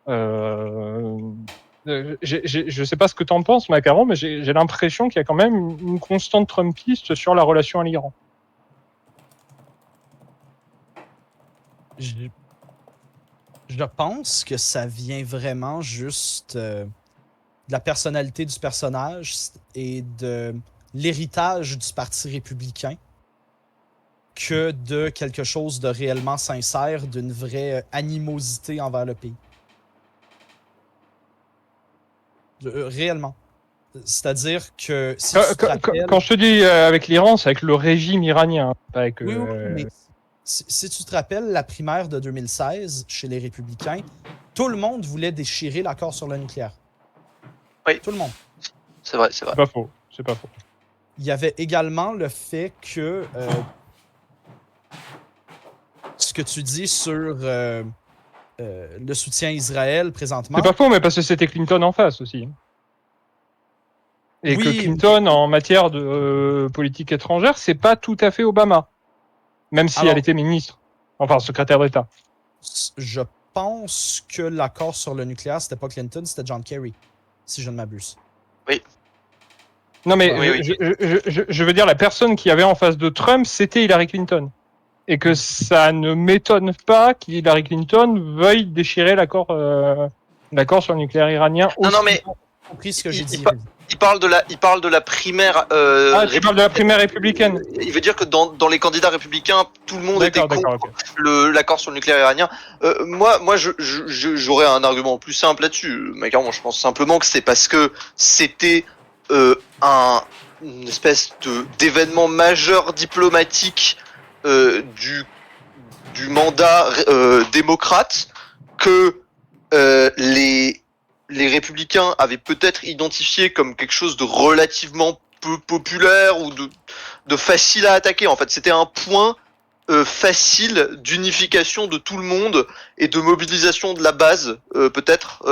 Je sais pas ce que t'en penses, Macaron, mais j'ai l'impression qu'il y a quand même une constante trumpiste sur la relation à l'Iran. Je pense que ça vient vraiment juste de la personnalité du personnage et de l'héritage du Parti républicain que de quelque chose de réellement sincère, d'une vraie animosité envers le pays. Réellement. C'est-à-dire que si tu te rappelles... Quand je te dis avec l'Iran, c'est avec le régime iranien, pas avec... Oui, mais si tu te rappelles la primaire de 2016 chez les Républicains, tout le monde voulait déchirer l'accord sur le nucléaire. Oui. Tout le monde. C'est vrai. C'est pas faux. Il y avait également le fait que ce que tu dis sur le soutien à Israël présentement... C'est pas faux, mais parce que c'était Clinton en face aussi. Et oui, que Clinton, en matière de politique étrangère, c'est pas tout à fait Obama. Même si elle était ministre. Enfin, secrétaire d'État. Je pense que l'accord sur le nucléaire, c'était pas Clinton, c'était John Kerry, si je ne m'abuse. Oui. Non, mais oui. Je veux dire, la personne qui avait en face de Trump, c'était Hillary Clinton. Et que ça ne m'étonne pas qu'Hillary Clinton veuille déchirer l'accord sur le nucléaire iranien. Non, mais... compris ce que j'ai dit. Il parle de la primaire. Tu parles de la primaire républicaine. Il veut dire que dans les candidats républicains, tout le monde était contre l'accord sur le nucléaire iranien. Moi, j'aurais un argument plus simple là-dessus. Mais carrément, je pense simplement que c'est parce que c'était une espèce d'événement majeur diplomatique du mandat démocrate que les républicains avaient peut-être identifié comme quelque chose de relativement peu populaire ou de facile à attaquer. En fait, c'était un point facile d'unification de tout le monde et de mobilisation de la base, peut-être,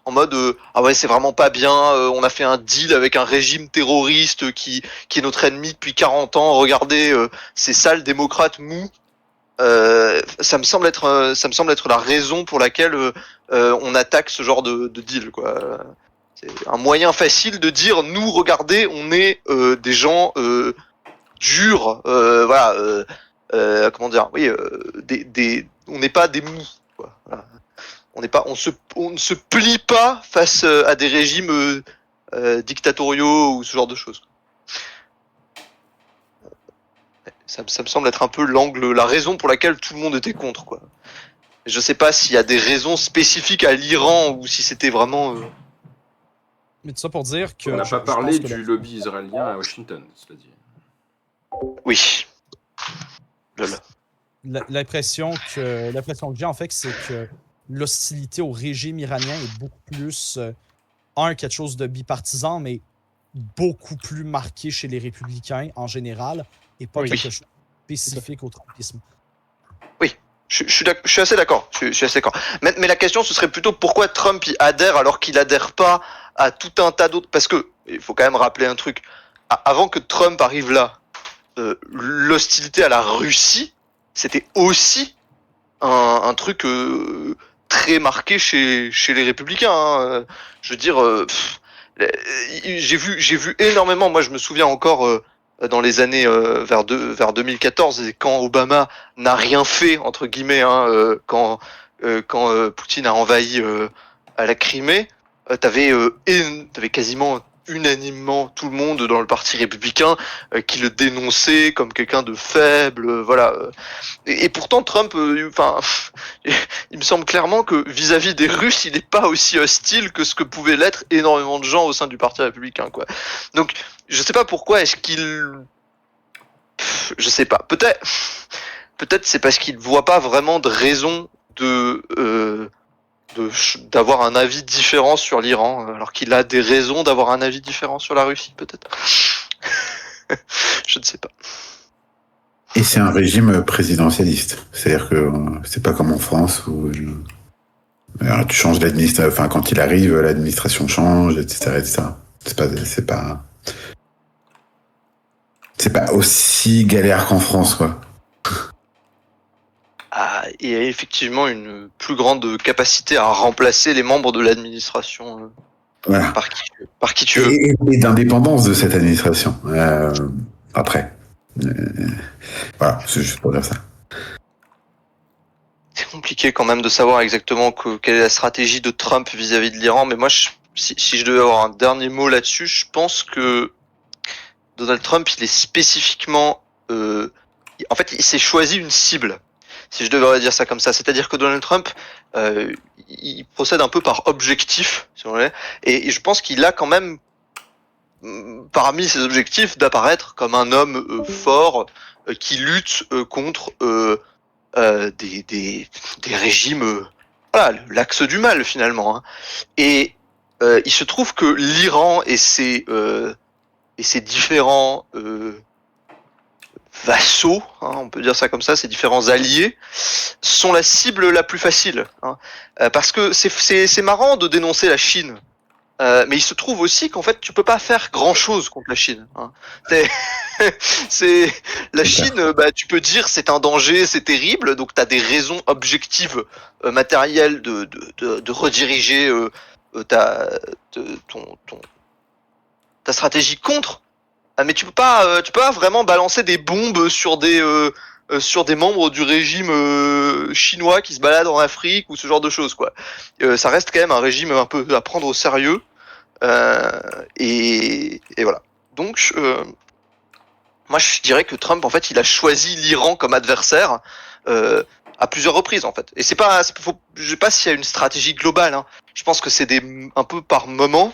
en mode ah ouais, c'est vraiment pas bien, on a fait un deal avec un régime terroriste qui est notre ennemi depuis 40 ans, regardez ces sales démocrates mous. Ça me semble être la raison pour laquelle on attaque ce genre de deal, quoi. C'est un moyen facile de dire nous, regardez, on est des gens durs, voilà. Comment dire, oui, on n'est pas des mous, quoi. Voilà. On ne se plie pas face à des régimes dictatoriaux ou ce genre de choses. Ça me semble être un peu la raison pour laquelle tout le monde était contre, quoi. Je sais pas s'il y a des raisons spécifiques à l'Iran ou si c'était vraiment. Mais tout ça pour dire que. On n'a je pas parlé pense que du lobby israélien à Washington, cela dit. Oui. Lol. l'impression que j'ai en fait, c'est que l'hostilité au régime iranien est beaucoup plus quelque chose de bipartisan, mais beaucoup plus marqué chez les républicains en général et pas Oui. quelque chose de spécifique au trumpisme. Je suis assez d'accord. Je suis assez d'accord. Mais la question, ce serait plutôt pourquoi Trump y adhère alors qu'il adhère pas à tout un tas d'autres. Parce que il faut quand même rappeler un truc. Avant que Trump arrive là, l'hostilité à la Russie, c'était aussi un truc très marqué chez les républicains. Hein. Je veux dire, j'ai vu énormément. Moi, je me souviens encore dans les années vers 2014, et quand Obama n'a rien fait entre guillemets, hein, quand Poutine a envahi à la Crimée, t'avais quasiment unanimement tout le monde dans le parti républicain qui le dénonçait comme quelqu'un de faible, voilà. Et pourtant Trump, enfin, il me semble clairement que vis-à-vis des Russes, il n'est pas aussi hostile que ce que pouvaient l'être énormément de gens au sein du parti républicain, quoi. Donc, je sais pas pourquoi est-ce qu'il, je sais pas. Peut-être c'est parce qu'il voit pas vraiment de raison d'avoir un avis différent sur l'Iran, alors qu'il a des raisons d'avoir un avis différent sur la Russie, peut-être. Je ne sais pas. Et c'est un régime présidentialiste. C'est-à-dire que c'est pas comme en France où alors, tu changes d'administration, enfin quand il arrive, l'administration change, etc., etc. C'est pas aussi galère qu'en France, quoi. Il y a effectivement une plus grande capacité à remplacer les membres de l'administration Voilà. par qui tu veux. Et d'indépendance de cette administration. Après. Voilà, c'est juste pour dire ça. C'est compliqué quand même de savoir exactement quelle est la stratégie de Trump vis-à-vis de l'Iran, mais moi, si je devais avoir un dernier mot là-dessus, je pense que Donald Trump, il est spécifiquement... en fait, il s'est choisi une cible, si je devais dire ça comme ça. C'est-à-dire que Donald Trump, il procède un peu par objectif, si vous voulez, et je pense qu'il a quand même, parmi ses objectifs, d'apparaître comme un homme fort qui lutte contre des régimes, voilà, l'axe du mal finalement. Hein. Et il se trouve que l'Iran et ses différents vassaux, hein, on peut dire ça comme ça, ces différents alliés, sont la cible la plus facile. Hein, parce que c'est marrant de dénoncer la Chine. Mais il se trouve aussi qu'en fait tu peux pas faire grand chose contre la Chine. Hein. C'est la Chine, bah, tu peux dire c'est un danger, c'est terrible, donc tu as des raisons objectives matérielles de rediriger ta stratégie contre. Mais tu peux pas vraiment balancer des bombes sur des membres du régime chinois qui se baladent en Afrique ou ce genre de choses, quoi. Ça reste quand même un régime un peu à prendre au sérieux. Et voilà. Donc, moi, je dirais que Trump, en fait, il a choisi l'Iran comme adversaire à plusieurs reprises, en fait. Et je sais pas s'il y a une stratégie globale. Hein. Je pense que c'est un peu par moment.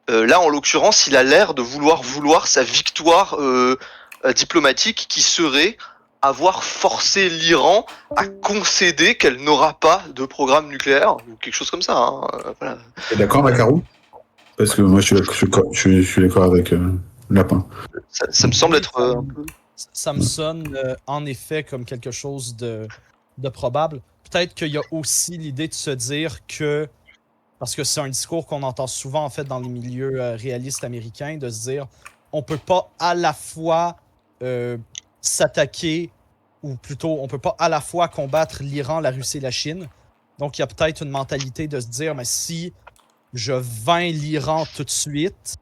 Là, en l'occurrence, il a l'air de vouloir sa victoire diplomatique qui serait avoir forcé l'Iran à concéder qu'elle n'aura pas de programme nucléaire ou quelque chose comme ça. Hein. Voilà. T'es d'accord, Macarou? Parce que moi, je suis d'accord avec Lapin. Ça me semble être un peu... Ça me sonne en effet comme quelque chose de probable. Peut-être qu'il y a aussi l'idée de se dire que, parce que c'est un discours qu'on entend souvent en fait dans les milieux réalistes américains, de se dire on peut pas à la fois s'attaquer, ou plutôt on peut pas à la fois combattre l'Iran, la Russie et la Chine. Donc il y a peut-être une mentalité de se dire mais si je vainc l'Iran tout de suite,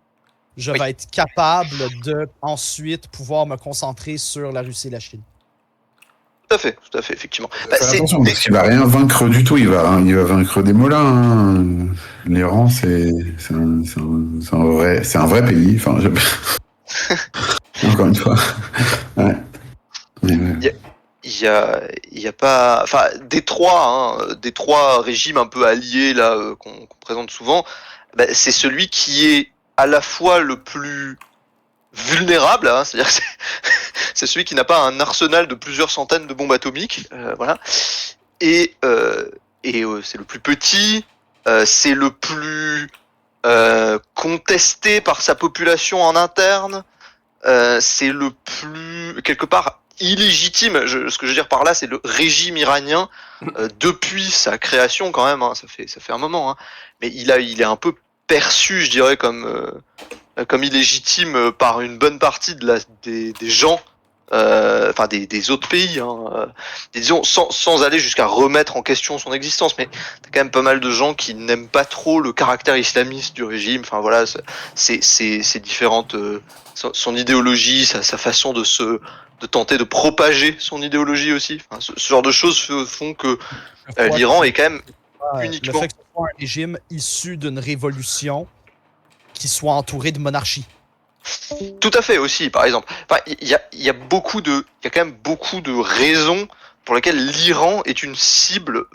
je vais être capable de ensuite pouvoir me concentrer sur la Russie et la Chine. Tout à fait, effectivement. Attention, parce qu'il va rien vaincre du tout, il va vaincre des mollahs. Hein. L'Iran, c'est un vrai pays. Enfin, encore une fois. Ouais. Il y a pas, enfin des trois régimes un peu alliés là qu'on présente souvent, c'est celui qui est à la fois le plus vulnérable, hein, c'est-à-dire que c'est celui qui n'a pas un arsenal de plusieurs centaines de bombes atomiques, voilà, et c'est le plus petit, c'est le plus contesté par sa population en interne, c'est le plus quelque part illégitime. Ce que je veux dire par là, c'est le régime iranien depuis sa création quand même. Hein, ça fait un moment, hein, mais il est un peu perçu, je dirais, comme illégitime par une bonne partie des gens, enfin des autres pays. Hein, disons sans aller jusqu'à remettre en question son existence, mais t'as quand même pas mal de gens qui n'aiment pas trop le caractère islamiste du régime. Enfin voilà, c'est différentes. Son idéologie, sa façon de tenter de propager son idéologie aussi. Enfin, ce genre de choses font que l'Iran est quand même uniquement... Le fait que ce soit un régime issu d'une révolution qui soit entouré de monarchie. Tout à fait aussi, par exemple. Enfin, il y a quand même beaucoup de raisons pour lesquelles l'Iran est une cible...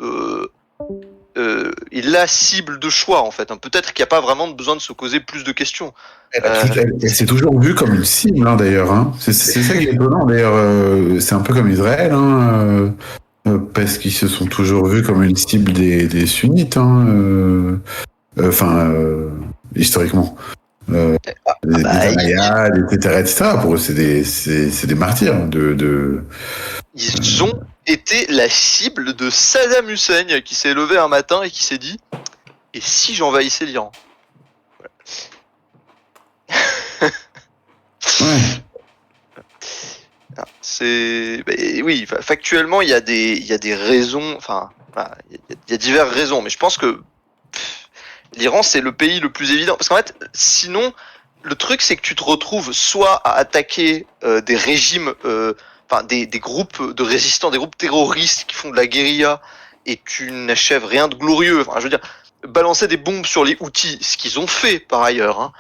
est la cible de choix en fait. Hein. Peut-être qu'il n'y a pas vraiment besoin de se causer plus de questions. Elle s'est toujours vue comme une cible hein, d'ailleurs. Hein. C'est ça qui est étonnant d'ailleurs. C'est un peu comme Israël, hein, parce qu'ils se sont toujours vus comme une cible des sunnites. Hein, historiquement. Les Ayad, etc. Pour eux, c'est des martyrs. Ils ont été la cible de Saddam Hussein qui s'est levé un matin et qui s'est dit « Et si j'envahissais l'Iran ?» Ouais. Oui, factuellement, il y a des raisons, enfin, il y a diverses raisons, mais je pense que l'Iran, c'est le pays le plus évident. Parce qu'en fait, sinon, le truc, c'est que tu te retrouves soit à attaquer des régimes... des groupes de résistants, des groupes terroristes qui font de la guérilla et tu n'achèves rien de glorieux. Enfin, je veux dire, balancer des bombes sur les Houthis, ce qu'ils ont fait par ailleurs, hein,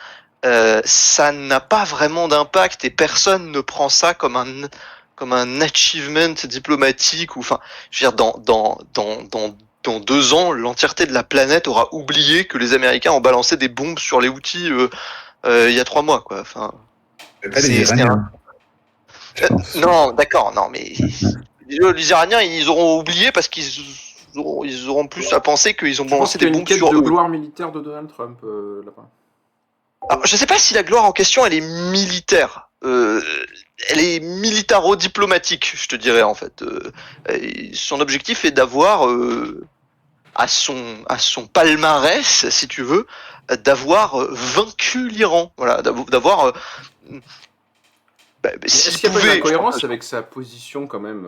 ça n'a pas vraiment d'impact et personne ne prend ça comme un achievement diplomatique ou enfin, je veux dire, dans 2 ans, l'entièreté de la planète aura oublié que les Américains ont balancé des bombes sur les Houthis il y a 3 mois, quoi. Enfin, non, d'accord, non, mais les Iraniens, ils auront oublié parce qu'ils auront plus à penser qu'ils ont balancé des bombes sur eux. eux. Gloire militaire de Donald Trump, là-bas. Alors, je sais pas si la gloire en question, elle est militaire. Elle est militaro-diplomatique, je te dirais, en fait. Son objectif est d'avoir, à son palmarès, si tu veux, d'avoir vaincu l'Iran. Voilà, d'avoir... Est-ce qu'il y a pas de cohérence avec sa position quand même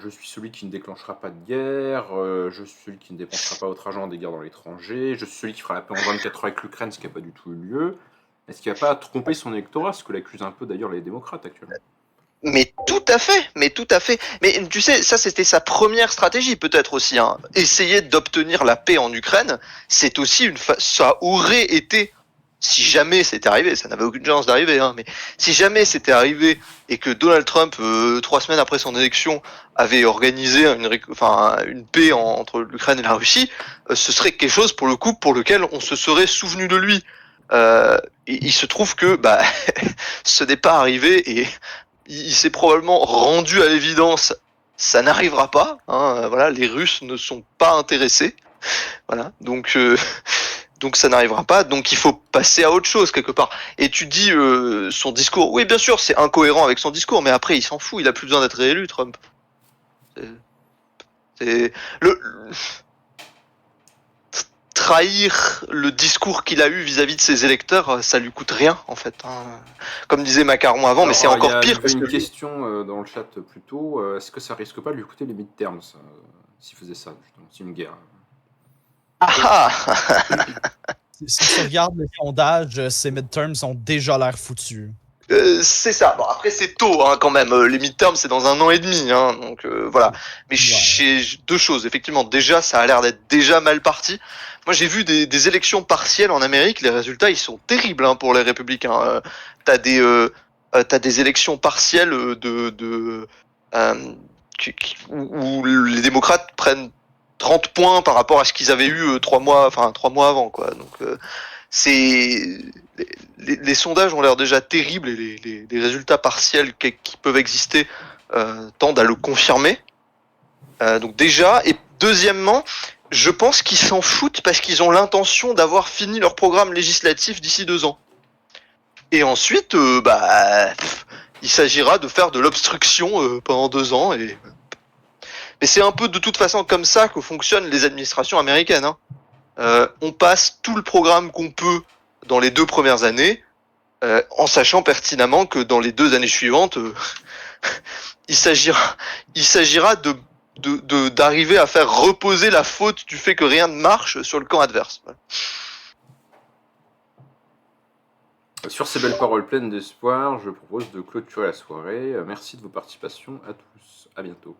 je suis celui qui ne déclenchera pas de guerre, je suis celui qui ne dépensera pas votre argent dans des guerres dans l'étranger, je suis celui qui fera la paix en 24 heures avec l'Ukraine, ce qui n'a pas du tout eu lieu. Est-ce qu'il n'a pas trompé son électorat, ce que l'accusent un peu d'ailleurs les démocrates actuellement? Mais tout à fait. Mais tu sais, ça c'était sa première stratégie peut-être aussi. Hein. Essayer d'obtenir la paix en Ukraine, c'est aussi ça aurait été... Si jamais c'était arrivé, ça n'avait aucune chance d'arriver, hein, mais si jamais c'était arrivé et que Donald Trump, 3 semaines après son élection, avait organisé une paix entre l'Ukraine et la Russie, ce serait quelque chose pour le coup pour lequel on se serait souvenu de lui. Il se trouve que ce n'est pas arrivé et il s'est probablement rendu à l'évidence, ça n'arrivera pas. Hein, voilà, les Russes ne sont pas intéressés. Voilà, donc ça n'arrivera pas. Donc il faut passer à autre chose quelque part. Et tu dis son discours. Oui, bien sûr, c'est incohérent avec son discours, mais après il s'en fout. Il a plus besoin d'être réélu, Trump. C'est le trahir le discours qu'il a eu vis-à-vis de ses électeurs, ça lui coûte rien en fait. Hein. Comme disait Macaron avant, mais c'est encore pire. Il y a une question dans le chat plus tôt. Est-ce que ça risque pas de lui coûter les midterms s'il faisait ça, justement, c'est une guerre. Ah Si tu regardes les sondages, ces midterms ont déjà l'air foutus. C'est ça. Bon, après, c'est tôt hein, quand même. Les midterms, c'est dans 1 an et demi. Hein, donc voilà. Mais j'ai deux choses. Effectivement, déjà, ça a l'air d'être déjà mal parti. Moi, j'ai vu des élections partielles en Amérique. Les résultats, ils sont terribles hein, pour les républicains. T'as des élections partielles où les démocrates prennent 30 points par rapport à ce qu'ils avaient eu 3 mois avant. Quoi. Donc les sondages ont l'air déjà terribles et les résultats partiels qui peuvent exister tendent à le confirmer. Donc déjà, et deuxièmement, je pense qu'ils s'en foutent parce qu'ils ont l'intention d'avoir fini leur programme législatif d'ici 2 ans. Et ensuite, il s'agira de faire de l'obstruction pendant 2 ans. Mais c'est un peu de toute façon comme ça que fonctionnent les administrations américaines. Hein. On passe tout le programme qu'on peut dans les 2 premières années, en sachant pertinemment que dans les 2 années suivantes, il s'agira d'arriver à faire reposer la faute du fait que rien ne marche sur le camp adverse. Sur ces belles paroles pleines d'espoir, je propose de clôturer la soirée. Merci de vos participations à tous. À bientôt.